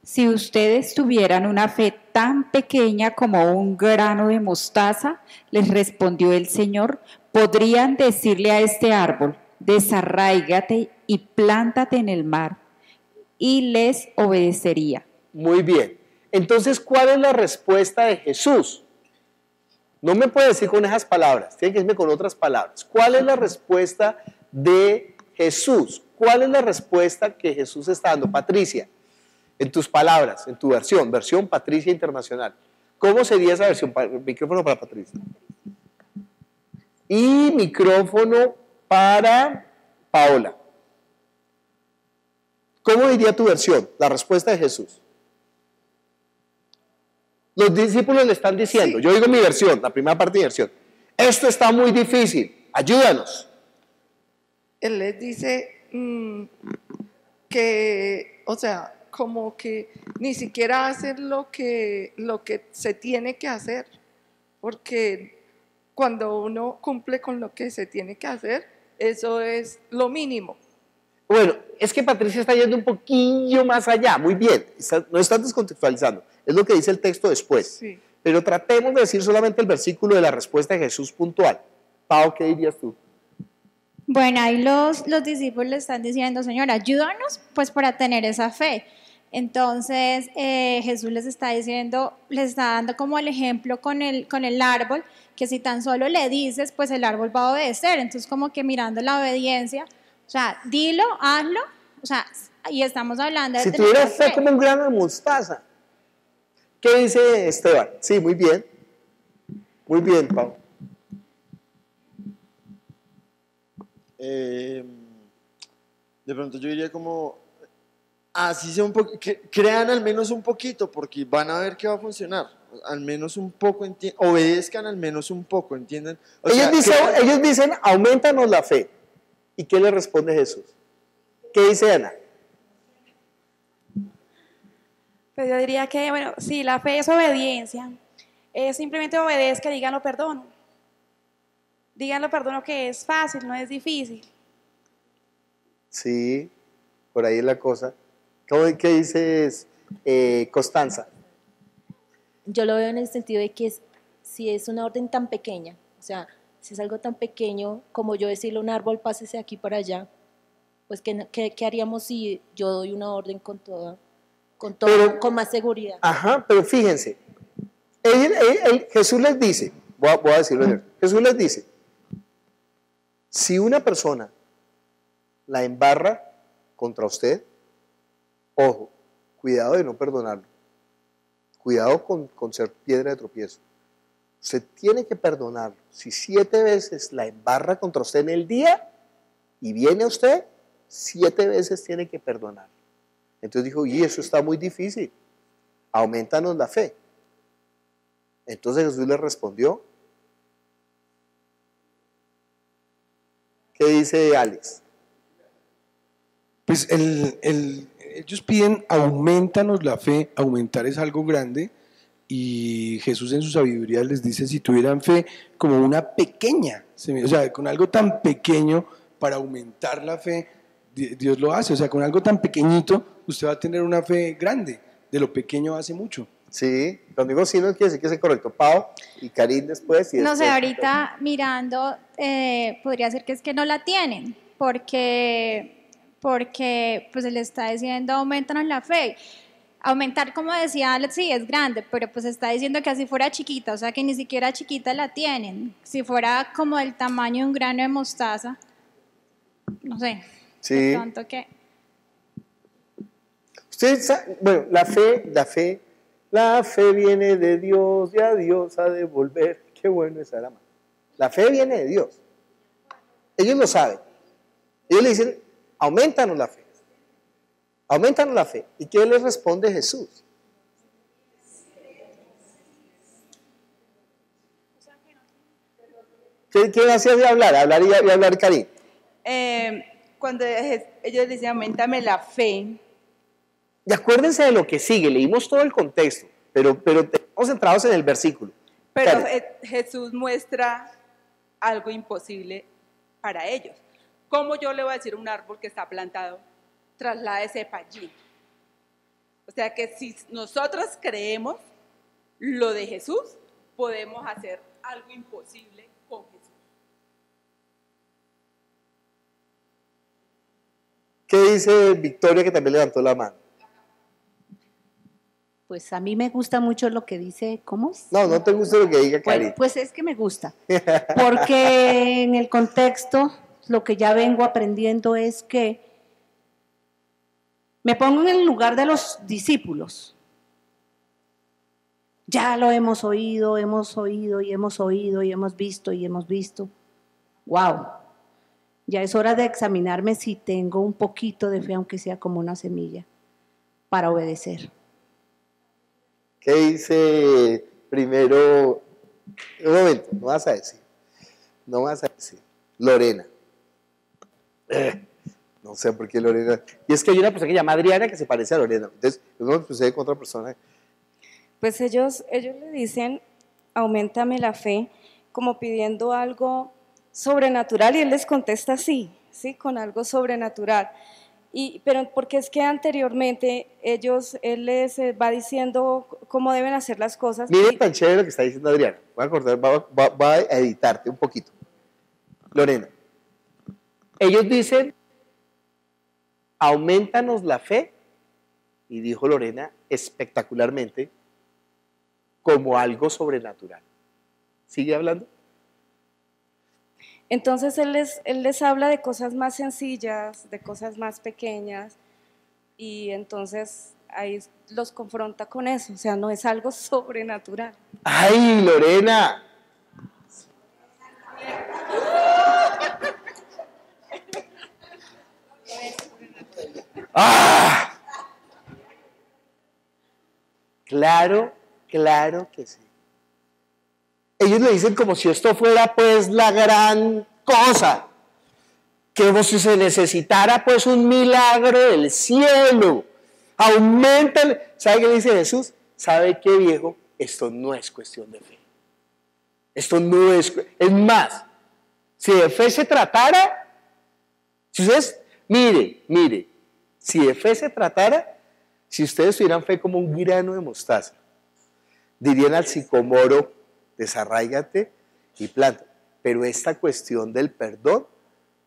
Si ustedes tuvieran una fe tan pequeña como un grano de mostaza, les respondió el Señor, podrían decirle a este árbol, desarráigate y plántate en el mar, y les obedecería. Muy bien. Entonces, ¿cuál es la respuesta de Jesús? No me puede decir con esas palabras, tiene que decirme con otras palabras. ¿Cuál es la respuesta de Jesús? ¿Cuál es la respuesta que Jesús está dando? Patricia, en tus palabras, en tu versión Patricia Internacional. ¿Cómo sería esa versión? Micrófono para Patricia. Y micrófono para Paola. ¿Cómo diría tu versión? La respuesta de Jesús. Los discípulos le están diciendo, yo digo mi versión, la primera parte de mi versión, esto está muy difícil, ayúdanos. Él les dice que, o sea, como que ni siquiera hacen lo que se tiene que hacer, porque cuando uno cumple con lo que se tiene que hacer, eso es lo mínimo. Bueno, es que Patricia está yendo un poquillo más allá, muy bien, no está descontextualizando, es lo que dice el texto después. Sí. Pero tratemos de decir solamente el versículo de la respuesta de Jesús puntual. Pau, ¿qué dirías tú? Bueno, ahí los discípulos le están diciendo, Señor, ayúdanos pues para tener esa fe. Entonces Jesús les está diciendo, les está dando como el ejemplo con el árbol, que si tan solo le dices, pues el árbol va a obedecer. Entonces como que mirando la obediencia, o sea, dilo, hazlo, o sea, y estamos hablando de Si tener tuvieras fe fe como un grano de mostaza. ¿Qué dice Esteban? Sí, muy bien. Muy bien, Pau. De pronto yo diría como, así sea un poco, crean al menos un poquito, porque van a ver que va a funcionar. Al menos un poco, obedezcan al menos un poco, ¿entienden? Ellos dicen, aumentanos la fe. ¿Y qué le responde Jesús? ¿Qué dice Ana? Pues yo diría que, bueno, sí, la fe es obediencia. Simplemente obedezca, díganlo perdono. Díganlo perdono, que es fácil, no es difícil. Sí, por ahí es la cosa. ¿Qué dices, Constanza? Yo lo veo en el sentido de que si es una orden tan pequeña, o sea, si es algo tan pequeño como yo decirle a un árbol, pásese aquí para allá, pues ¿qué haríamos si yo doy una orden con más seguridad? Ajá, pero fíjense, Jesús les dice, voy a decirlo, Jesús les dice, si una persona la embarra contra usted, ojo, cuidado de no perdonarlo, cuidado con ser piedra de tropiezo. Usted tiene que perdonarlo. Si 7 veces la embarra contra usted en el día y viene a usted, 7 veces tiene que perdonar. Entonces dijo, y eso está muy difícil, aumentanos la fe. Entonces Jesús le respondió, ¿qué dice Alex? Pues ellos piden, aumentanos la fe, aumentar es algo grande, y Jesús en su sabiduría les dice, si tuvieran fe como una pequeña semilla, o sea, con algo tan pequeño para aumentar la fe, Dios lo hace, o sea, con algo tan pequeñito usted va a tener una fe grande, de lo pequeño hace mucho. Sí, cuando digo sí no quiere decir que es correcto. Pau y Karin después. No sé, ahorita mirando, podría ser que es que no la tienen, porque pues él está diciendo, aumentanos la fe. Aumentar, como decía Alex, sí, es grande, pero pues está diciendo que así fuera chiquita, o sea que ni siquiera chiquita la tienen. Si fuera como del tamaño de un grano de mostaza, no sé, sí. De pronto que... Ustedes saben, bueno, la fe viene de Dios y a Dios ha de volver. Qué bueno esa era. La fe viene de Dios. Ellos lo saben. Ellos le dicen, aumentanos la fe. Aumentanos la fe. ¿Y qué les responde Jesús? ¿Quién hacía de hablar? Hablar y hablar, Karin. Cuando ellos dicen, aumentame la fe. Y acuérdense de lo que sigue, leímos todo el contexto, pero estamos centrados en el versículo. Pero Jesús muestra algo imposible para ellos. ¿Cómo yo le voy a decir a un árbol que está plantado, trasládese para allí? O sea que si nosotros creemos lo de Jesús, podemos hacer algo imposible con Jesús. ¿Qué dice Victoria, que también levantó la mano? Pues a mí me gusta mucho lo que dice, ¿cómo? No te gusta lo que diga Karin. Pues es que me gusta, porque en el contexto lo que ya vengo aprendiendo es que me pongo en el lugar de los discípulos. Ya lo hemos oído y hemos oído y hemos visto. ¡Wow! Ya es hora de examinarme si tengo un poquito de fe, aunque sea como una semilla, para obedecer. ¿Qué dice primero? Un momento, no vas a decir. Lorena. No sé por qué Lorena. Y es que hay una persona que se llama Adriana que se parece a Lorena. Entonces, no sucede con otra persona. Pues ellos le dicen, auméntame la fe, como pidiendo algo sobrenatural, y él les contesta sí, con algo sobrenatural. Pero porque es que anteriormente él les va diciendo cómo deben hacer las cosas. Mire tan chévere lo que está diciendo Adriana. Voy a editarte un poquito. Lorena, ellos dicen, aumentanos la fe, y dijo Lorena espectacularmente, como algo sobrenatural. ¿Sigue hablando? Entonces él les habla de cosas más sencillas, de cosas más pequeñas, y entonces ahí los confronta con eso, o sea, no es algo sobrenatural. ¡Ay, Lorena! ¡Ah! Claro, claro que sí. Ellos le dicen como si esto fuera pues la gran cosa, que como si se necesitara pues un milagro del cielo. Aumenta, ¿sabe qué le dice Jesús? ¿Sabe qué, viejo? Esto no es cuestión de fe. Esto no es más, si de fe se tratara, si ustedes, mire, si de fe se tratara, si ustedes tuvieran fe como un grano de mostaza, dirían al sicomoro, desarráigate y planta. Pero esta cuestión del perdón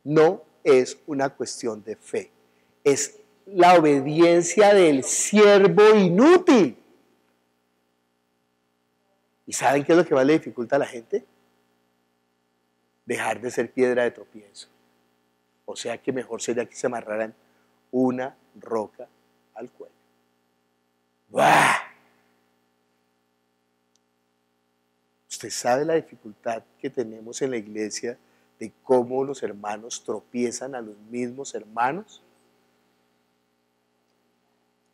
no es una cuestión de fe, es la obediencia del siervo inútil. ¿Y saben qué es lo que más le dificulta a la gente? Dejar de ser piedra de tropiezo. O sea que mejor sería que se amarraran una roca al cuello. ¡Buah! Usted sabe la dificultad que tenemos en la iglesia de cómo los hermanos tropiezan a los mismos hermanos.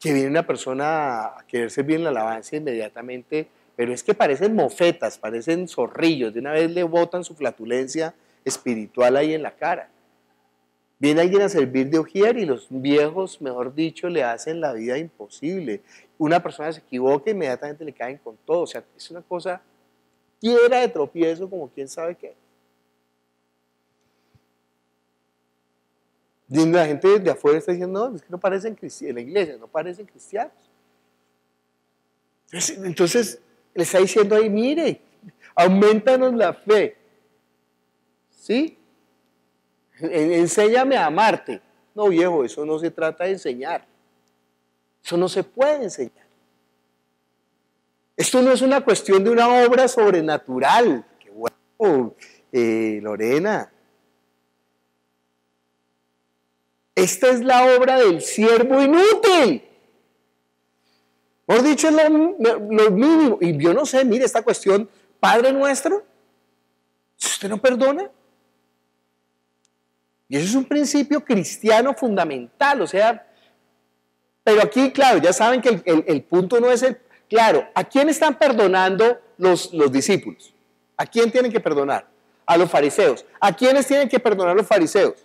Que viene una persona a querer servir en la alabanza inmediatamente, pero es que parecen mofetas, parecen zorrillos, de una vez le botan su flatulencia espiritual ahí en la cara. Viene alguien a servir de ujier y los viejos, mejor dicho, le hacen la vida imposible. Una persona se equivoca e inmediatamente le caen con todo. O sea, es una cosa, piedra de tropiezo como quién sabe qué. Y la gente de afuera está diciendo, no, es que no parecen cristianos, en la iglesia no parecen cristianos. Entonces, le está diciendo ahí, mire, aumentanos la fe. ¿Sí? Enséñame a amarte. No, viejo, eso no se trata de enseñar. Eso no se puede enseñar. Esto no es una cuestión de una obra sobrenatural. Qué bueno, Lorena. Esta es la obra del siervo inútil. Por dicho, es lo mínimo. Y yo no sé, mire, esta cuestión, Padre nuestro, si usted no perdona. Y eso es un principio cristiano fundamental, o sea, pero aquí, claro, ya saben que el punto no es el, claro, ¿a quién están perdonando los discípulos? ¿A quién tienen que perdonar? A los fariseos. ¿A quiénes tienen que perdonar los fariseos?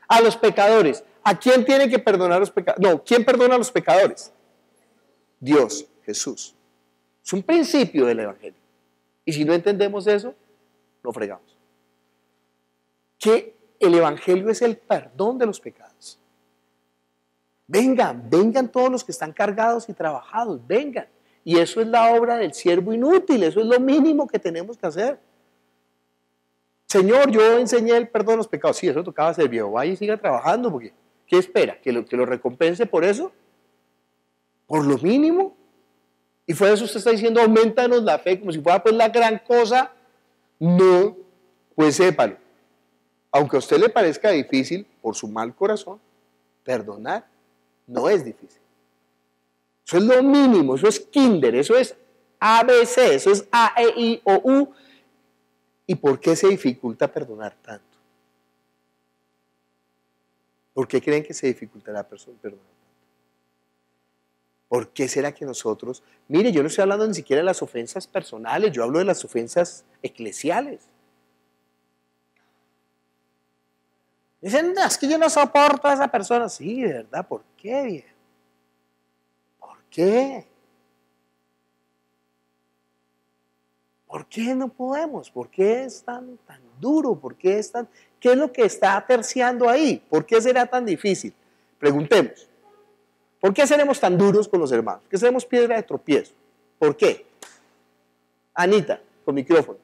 A los pecadores. ¿A quién tienen que perdonar los pecadores? No, ¿quién perdona a los pecadores? Dios, Jesús. Es un principio del Evangelio. Y si no entendemos eso, lo fregamos. Que el Evangelio es el perdón de los pecados. Vengan, vengan todos los que están cargados y trabajados, vengan. Y eso es la obra del siervo inútil, eso es lo mínimo que tenemos que hacer. Señor, yo enseñé el perdón de los pecados. Sí, eso tocaba hacer, viejo. Vaya y siga trabajando, porque ¿qué espera? ¿Que lo recompense por eso? ¿Por lo mínimo? Y por eso usted está diciendo, aumentanos la fe, como si fuera pues la gran cosa. No, pues sépalo. Aunque a usted le parezca difícil, por su mal corazón, perdonar no es difícil. Eso es lo mínimo, eso es kinder, eso es ABC, eso es A, E, I, O, U. ¿Y por qué se dificulta perdonar tanto? ¿Por qué creen que se dificultará perdonar tanto? ¿Por qué será que nosotros, mire, yo no estoy hablando ni siquiera de las ofensas personales, yo hablo de las ofensas eclesiales? Dicen, no, es que yo no soporto a esa persona. Sí, de verdad, ¿por qué, viejo? ¿Por qué? ¿Por qué no podemos? ¿Por qué es tan duro? ¿Por qué es tan... ¿Qué es lo que está terciando ahí? ¿Por qué será tan difícil? Preguntemos. ¿Por qué seremos tan duros con los hermanos? ¿Por qué seremos piedra de tropiezo? ¿Por qué? Anita, con micrófono.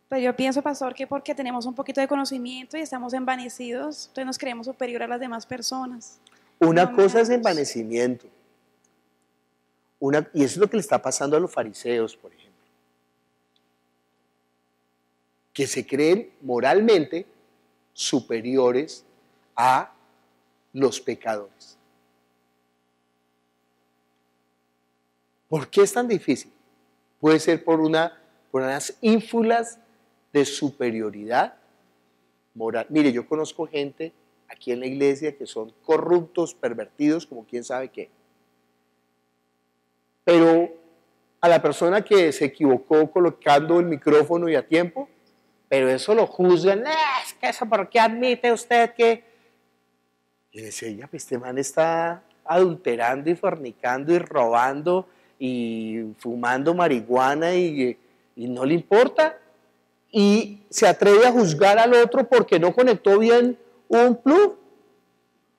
Pues yo pienso, pastor, que porque tenemos un poquito de conocimiento y estamos envanecidos, entonces nos creemos superior a las demás personas. Una cosa es envanecimiento. Y eso es lo que le está pasando a los fariseos, por ejemplo. Que se creen moralmente superiores a los pecadores. ¿Por qué es tan difícil? Puede ser por unas ínfulas de superioridad moral. Mire, yo conozco gente aquí en la iglesia que son corruptos, pervertidos, como quién sabe qué. Pero a la persona que se equivocó colocando el micrófono y a tiempo, pero eso lo juzgan, es que eso, ¿por qué admite usted que? Y decía, pues este man está adulterando y fornicando y robando y fumando marihuana y no le importa. Y se atreve a juzgar al otro porque no conectó bien un plug.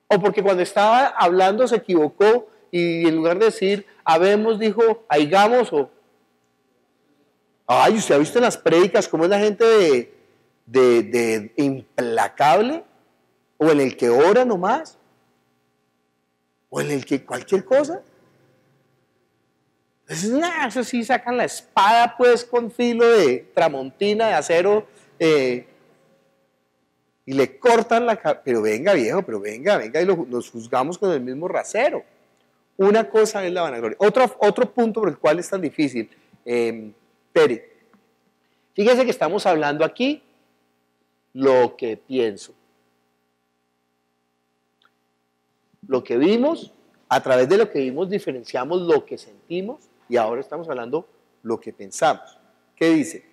O porque cuando estaba hablando se equivocó y en lugar de decir, habemos, dijo, haigamos o... Ay, ¿usted ha visto en las prédicas cómo es la gente de implacable? ¿O en el que ora nomás? ¿O en el que cualquier cosa? Entonces, eso sí, sacan la espada pues con filo de tramontina, de acero, y le cortan la cabeza. Pero venga viejo, pero venga, y los juzgamos con el mismo rasero. Una cosa es la vanagloria. Otro punto por el cual es tan difícil, Peri. Fíjense que estamos hablando aquí lo que pienso. Lo que vimos, a través de lo que vimos diferenciamos lo que sentimos y ahora estamos hablando lo que pensamos. ¿Qué dice?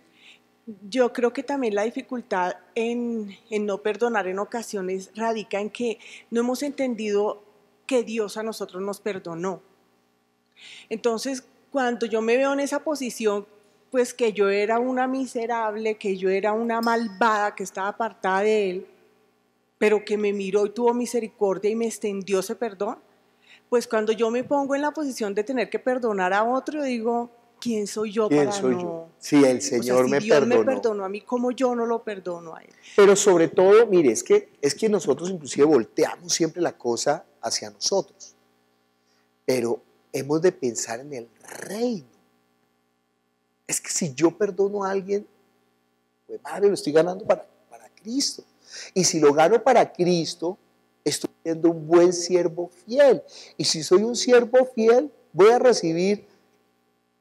Yo creo que también la dificultad en no perdonar en ocasiones radica en que no hemos entendido que Dios a nosotros nos perdonó. Entonces, cuando yo me veo en esa posición, pues que yo era una miserable, que yo era una malvada, que estaba apartada de Él, pero que me miró y tuvo misericordia y me extendió ese perdón, pues cuando yo me pongo en la posición de tener que perdonar a otro, digo, ¿quién soy yo para no? Si el Señor me Dios perdonó. me perdonó a mí, ¿cómo yo no lo perdono a Él? Pero sobre todo, mire, es que nosotros inclusive volteamos siempre la cosa hacia nosotros. Pero hemos de pensar en el reino. Es que si yo perdono a alguien, pues madre, lo estoy ganando para Cristo. Y si lo gano para Cristo, estoy siendo un buen siervo fiel. Y si soy un siervo fiel, voy a recibir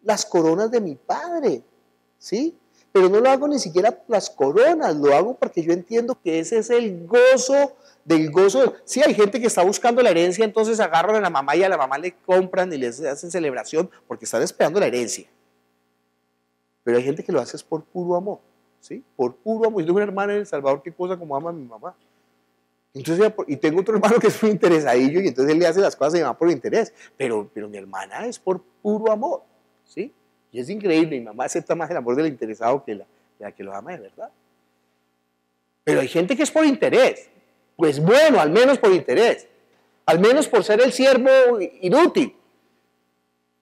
las coronas de mi Padre, ¿sí? Pero no lo hago ni siquiera por las coronas, lo hago porque yo entiendo que ese es el gozo del gozo. Sí, hay gente que está buscando la herencia, entonces agarran a la mamá y a la mamá le compran y les hacen celebración porque están esperando la herencia. Pero hay gente que lo hace es por puro amor, ¿sí? Por puro amor. Yo tengo una hermana en El Salvador que cosa como ama a mi mamá. Entonces, y tengo otro hermano que es muy interesadillo y entonces él le hace las cosas a mi mamá por interés. Pero mi hermana es por puro amor, ¿sí? Y es increíble, mi mamá acepta más el amor del interesado que la que lo ama de verdad. Pero hay gente que es por interés. Pues bueno, al menos por interés. Al menos por ser el siervo inútil.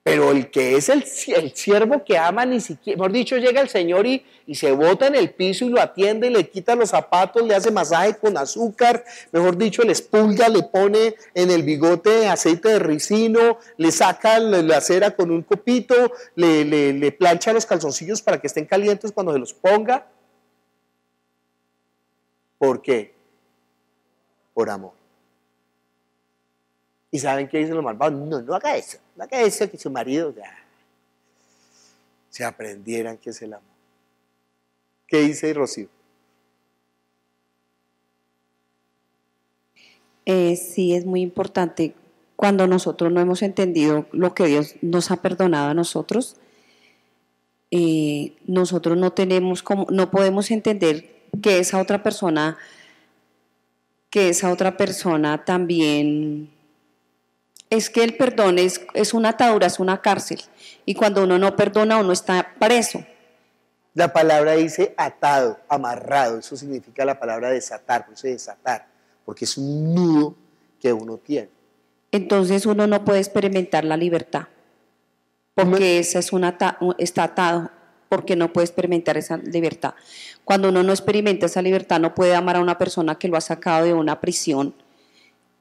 Pero el que es el siervo que ama ni siquiera, mejor dicho, llega el Señor y se bota en el piso y lo atiende, le quita los zapatos, le hace masaje con azúcar, mejor dicho, le expulga, le pone en el bigote aceite de ricino, le saca la cera con un copito, le plancha los calzoncillos para que estén calientes cuando se los ponga. ¿Por qué? Por amor. ¿Y saben qué dicen los malvados? No haga eso. No haga eso, que su marido se aprendieran que es el amor. ¿Qué dice Rocío? Sí, es muy importante. Cuando nosotros no hemos entendido lo que Dios nos ha perdonado a nosotros, nosotros no podemos entender que esa otra persona también Es que el perdón es una atadura, es una cárcel. Y cuando uno no perdona, uno está preso. La palabra dice atado, amarrado. Eso significa la palabra desatar, por eso desatar, porque es un nudo que uno tiene. Entonces uno no puede experimentar la libertad, porque esa es está atado, porque no puede experimentar esa libertad. Cuando uno no experimenta esa libertad, no puede amar a una persona que lo ha sacado de una prisión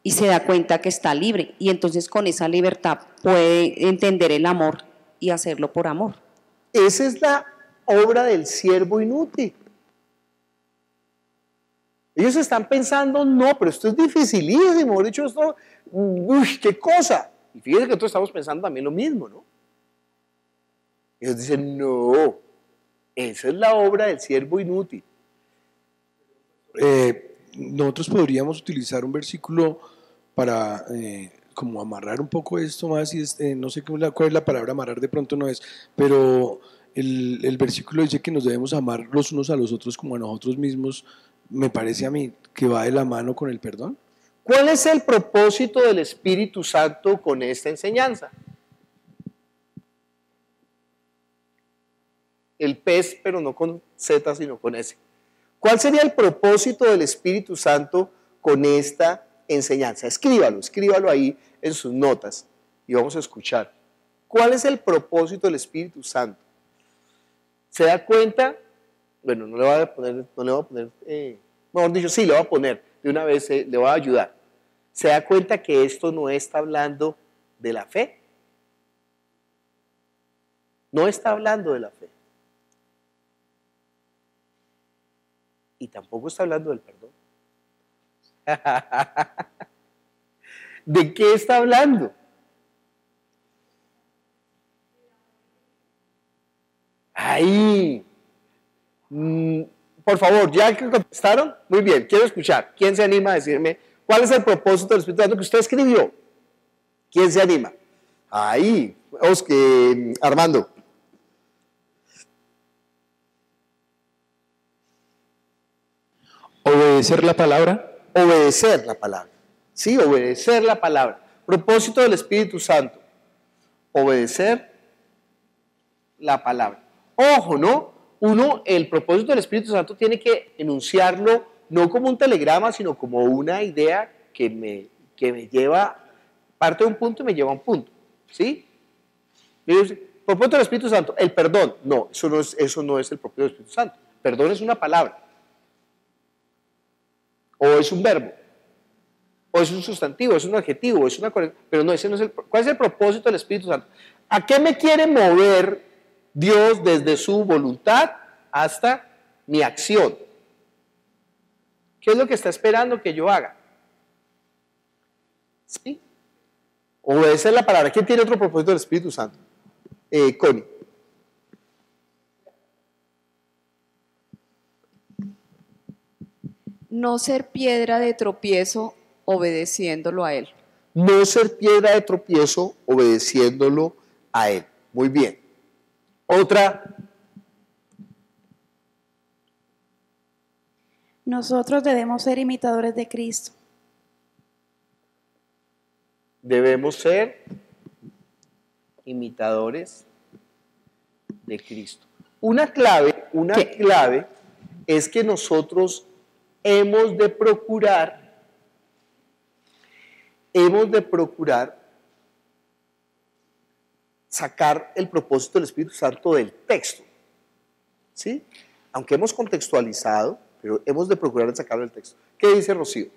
y se da cuenta que está libre. Y entonces con esa libertad puede entender el amor y hacerlo por amor. Esa es la obra del siervo inútil. Ellos están pensando, no, pero esto es dificilísimo, mejor dicho, esto, uy, qué cosa. Y fíjense que nosotros estamos pensando también lo mismo, ¿no? Ellos dicen, no, esa es la obra del siervo inútil. Nosotros podríamos utilizar un versículo para como amarrar un poco esto más, y no sé cuál es la palabra amarrar, de pronto no es, pero el versículo dice que nos debemos amar los unos a los otros como a nosotros mismos. Me parece a mí que va de la mano con el perdón. ¿Cuál es el propósito del Espíritu Santo con esta enseñanza? El pez, pero no con Z, sino con S. ¿Cuál sería el propósito del Espíritu Santo con esta enseñanza? Escríbalo ahí en sus notas y vamos a escuchar. ¿Cuál es el propósito del Espíritu Santo? ¿Se da cuenta? Bueno, no le voy a poner, mejor dicho, sí, le voy a poner, de una vez le voy a ayudar. ¿Se da cuenta que esto no está hablando de la fe? No está hablando de la fe. Y tampoco está hablando del perdón. ¿De qué está hablando? Ahí. Por favor, ¿ya que contestaron? Muy bien, quiero escuchar. ¿Quién se anima a decirme cuál es el propósito del Espíritu Santo que usted escribió? ¿Quién se anima? Ahí, Armando. Obedecer la palabra. Obedecer la palabra. Sí, obedecer la palabra. Propósito del Espíritu Santo. Obedecer la palabra. Ojo, ¿no? El propósito del Espíritu Santo tiene que enunciarlo no como un telegrama, sino como una idea que me lleva, parte de un punto y me lleva a un punto. ¿Sí? Propósito del Espíritu Santo, el perdón. No, eso no es el propósito del Espíritu Santo. Perdón es una palabra. O es un verbo. O es un sustantivo, es un adjetivo, es una corrección. Pero no, ese no es ¿cuál es el propósito del Espíritu Santo? ¿A qué me quiere mover Dios desde su voluntad hasta mi acción? ¿Qué es lo que está esperando que yo haga? ¿Sí? Obedecer la palabra. ¿Quién tiene otro propósito del Espíritu Santo? Connie. No ser piedra de tropiezo obedeciéndolo a Él. No ser piedra de tropiezo obedeciéndolo a Él. Muy bien. Otra. Nosotros debemos ser imitadores de Cristo. Debemos ser imitadores de Cristo. Una clave es que nosotros hemos de procurar sacar el propósito del Espíritu Santo del texto. ¿Sí? Aunque hemos contextualizado, pero hemos de procurar sacarlo del texto. ¿Qué dice Rocío?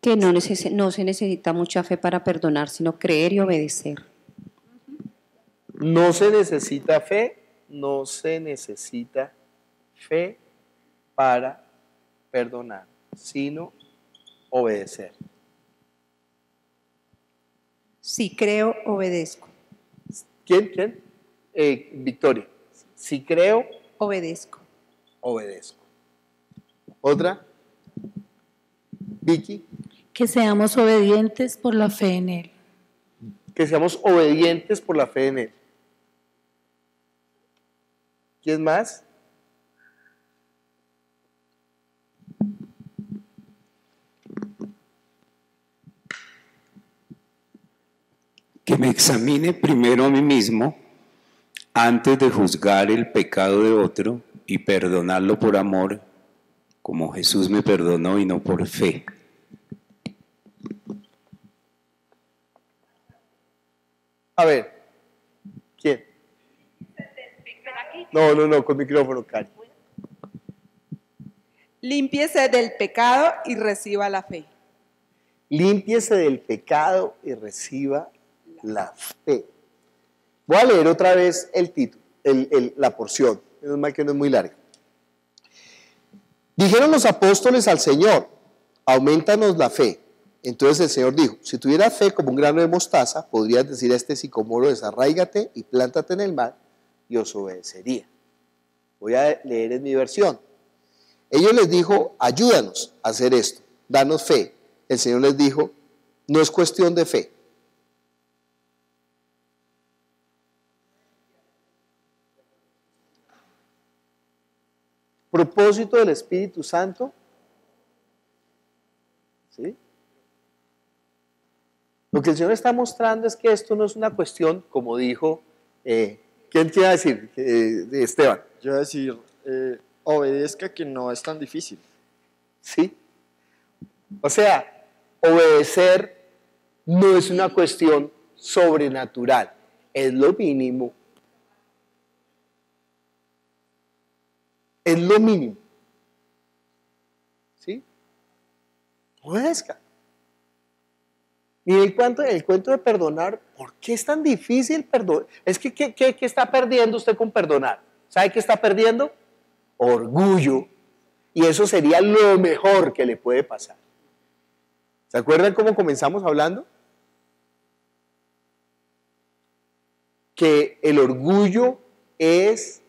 Que no se necesita mucha fe para perdonar, sino creer y obedecer. No se necesita fe para perdonar, sino obedecer. Si creo, obedezco. ¿Quién? Victoria. Si creo, obedezco. ¿Otra? Vicky. Que seamos obedientes por la fe en Él. Que seamos obedientes por la fe en Él. ¿Quién más? que me examine primero a mí mismo antes de juzgar el pecado de otro y perdonarlo por amor, como Jesús me perdonó y no por fe. A ver, ¿quién? No, con micrófono, Cari. Límpiese del pecado y reciba la fe. Límpiese del pecado y reciba la fe. Voy a leer otra vez el título, la porción. Menos mal que no es muy larga. Dijeron los apóstoles al Señor, aumentanos la fe. Entonces el Señor dijo, si tuvieras fe como un grano de mostaza, podrías decir a este sicomoro, desarráigate y plántate en el mar, y os obedecería. Voy a leer en mi versión. Ellos les dijo, ayúdanos a hacer esto, danos fe. El Señor les dijo, no es cuestión de fe. Propósito del Espíritu Santo, ¿sí? Lo que el Señor está mostrando es que esto no es una cuestión, como dijo, ¿quién quiere decir? Esteban. Yo voy a decir, obedezca, que no es tan difícil. ¿Sí? O sea, obedecer no es una cuestión sobrenatural, es lo mínimo. Es lo mínimo. ¿Sí? Obedezca. Y el cuento de perdonar, ¿por qué es tan difícil perdonar? Es que, ¿qué está perdiendo usted con perdonar? ¿Sabe qué está perdiendo? Orgullo. Y eso sería lo mejor que le puede pasar. ¿Se acuerdan cómo comenzamos hablando? Que el orgullo es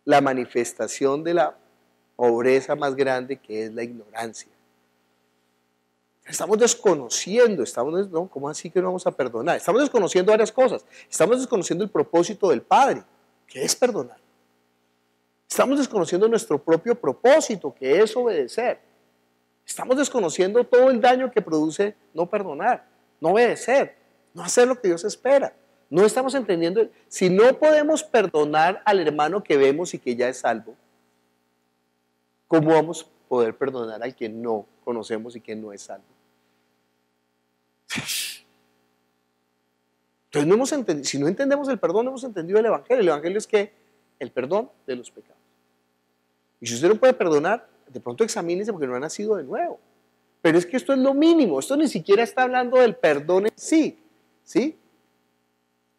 la manifestación de la pobreza más grande, que es la ignorancia. Estamos desconociendo, ¿no? ¿Cómo así que no vamos a perdonar? Estamos desconociendo varias cosas. Estamos desconociendo el propósito del Padre, que es perdonar. Estamos desconociendo nuestro propio propósito, que es obedecer. Estamos desconociendo todo el daño que produce no perdonar, no obedecer, no hacer lo que Dios espera. No estamos entendiendo. Si no podemos perdonar al hermano que vemos y que ya es salvo, ¿cómo vamos a poder perdonar al que no conocemos y que no es salvo? Entonces no hemos entendido, si no entendemos el perdón, no hemos entendido el Evangelio. El Evangelio es que el perdón de los pecados. Y si usted no puede perdonar, de pronto examínese porque no ha nacido de nuevo. Pero es que esto es lo mínimo, esto ni siquiera está hablando del perdón en sí, ¿sí?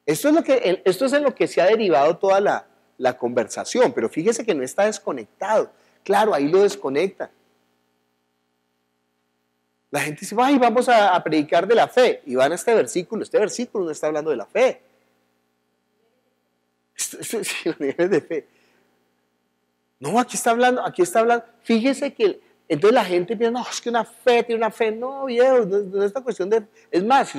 Esto es en lo que se ha derivado toda la conversación, pero fíjese que no está desconectado. Claro, ahí lo desconectan. La gente dice, ay, vamos a predicar de la fe, y van a este versículo no está hablando de la fe. Sí, los niveles de fe. No, aquí está hablando, fíjese que, entonces la gente piensa, no, es que una fe tiene una fe, no, viejo, no es esta cuestión de, es más,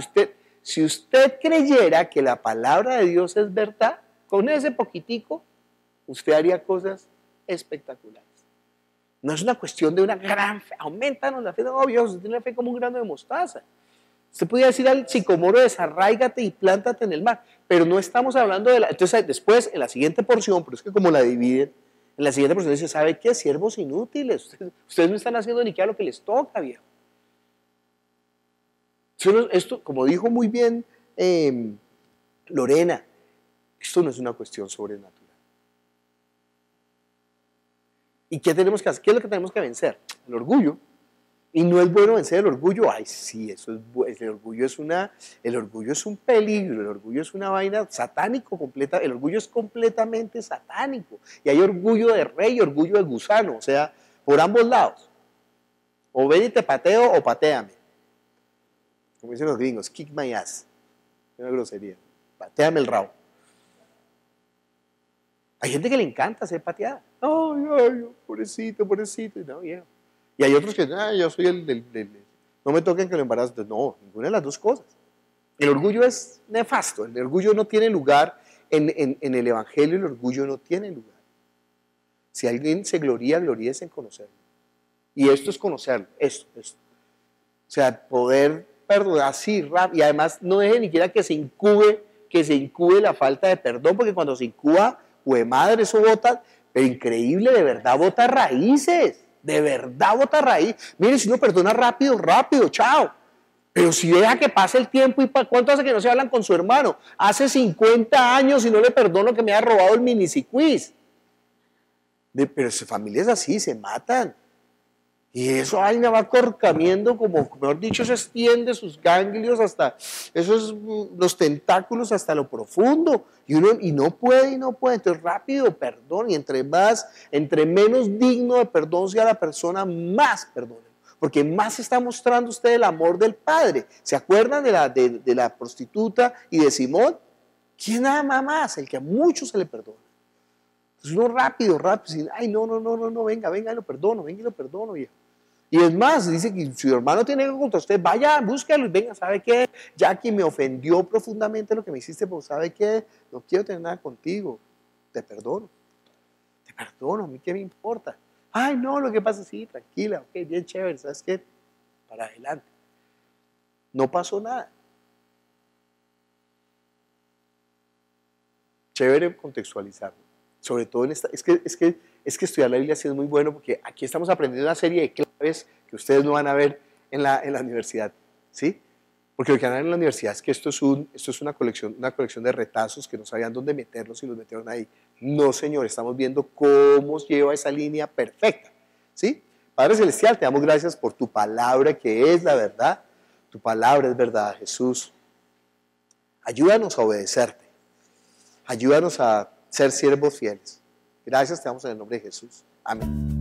si usted creyera que la palabra de Dios es verdad, con ese poquitico, usted haría cosas espectaculares. No es una cuestión de una gran fe, aumentanos la fe, no, viejo, usted tiene una fe como un grano de mostaza. Usted podría decir al sicomoro, desarráigate y plántate en el mar, pero no estamos hablando de la... Entonces después, en la siguiente porción, pero es que como la dividen, en la siguiente porción dice, ¿sabe qué? Siervos inútiles, ustedes no están haciendo ni qué a lo que les toca, viejo. Esto, como dijo muy bien Lorena, esto no es una cuestión sobrenatural. ¿Y qué tenemos que hacer? ¿Qué es lo que tenemos que vencer? El orgullo. Y no es bueno vencer el orgullo. Ay, sí, eso es el orgullo es un peligro, el orgullo es una vaina satánico completa, el orgullo es completamente satánico. Y hay orgullo de rey y orgullo de gusano, o sea, por ambos lados. O ven y te pateo o patéame. Como dicen los gringos, kick my ass. Es una grosería. Patéame el rabo. Hay gente que le encanta ser pateada. Ay, pobrecito. No, viejo. Y hay otros que, yo soy no me toquen que lo embarazo. No, ninguna de las dos cosas. El orgullo es nefasto. El orgullo no tiene lugar en el Evangelio. El orgullo no tiene lugar. Si alguien se gloríese en conocerlo. Y esto es conocerlo. Esto. O sea, poder perdonar así rápido. Y además no deje ni siquiera que se incube la falta de perdón, porque cuando se incuba, ¡hue madre! Eso bota, pero increíble, de verdad bota raíces. De verdad bota raíz. Mire, si uno perdona rápido, rápido, chao. Pero si deja que pase el tiempo, ¿y cuánto hace que no se hablan con su hermano? Hace 50 años y no le perdono que me haya robado el miniciquiz. Pero su familia es así, se matan. Y eso me va corcamiendo, como, mejor dicho, se extiende sus ganglios hasta, los tentáculos hasta lo profundo. Y no puede. Entonces rápido, perdón. Y entre menos digno de perdón sea la persona, más perdone. Porque más está mostrando usted el amor del Padre. ¿Se acuerdan de la prostituta y de Simón? ¿Quién ama más? El que a muchos se le perdona. Entonces uno rápido, ay, no, venga, lo perdono, viejo. Y es más, dice que si su hermano tiene algo contra usted, vaya, búsquelo y venga, ¿sabe qué? Ya que me ofendió profundamente lo que me hiciste, pues ¿sabe qué? No quiero tener nada contigo. Te perdono, a mí qué me importa. Ay, no, lo que pasa, sí, tranquila, ok, bien chévere, ¿sabes qué? Para adelante. No pasó nada. Chévere contextualizarlo. Sobre todo en esta, es que estudiar la Biblia sí es muy bueno, porque aquí estamos aprendiendo una serie de claves que ustedes no van a ver en la universidad, ¿sí? Porque lo que van a ver en la universidad es que esto es una colección de retazos que no sabían dónde meterlos y los metieron ahí. No, Señor, estamos viendo cómo lleva esa línea perfecta, ¿sí? Padre Celestial, te damos gracias por tu palabra que es la verdad. Tu palabra es verdad, Jesús. Ayúdanos a obedecerte. Ayúdanos a ser siervos fieles. Gracias, te damos en el nombre de Jesús. Amén.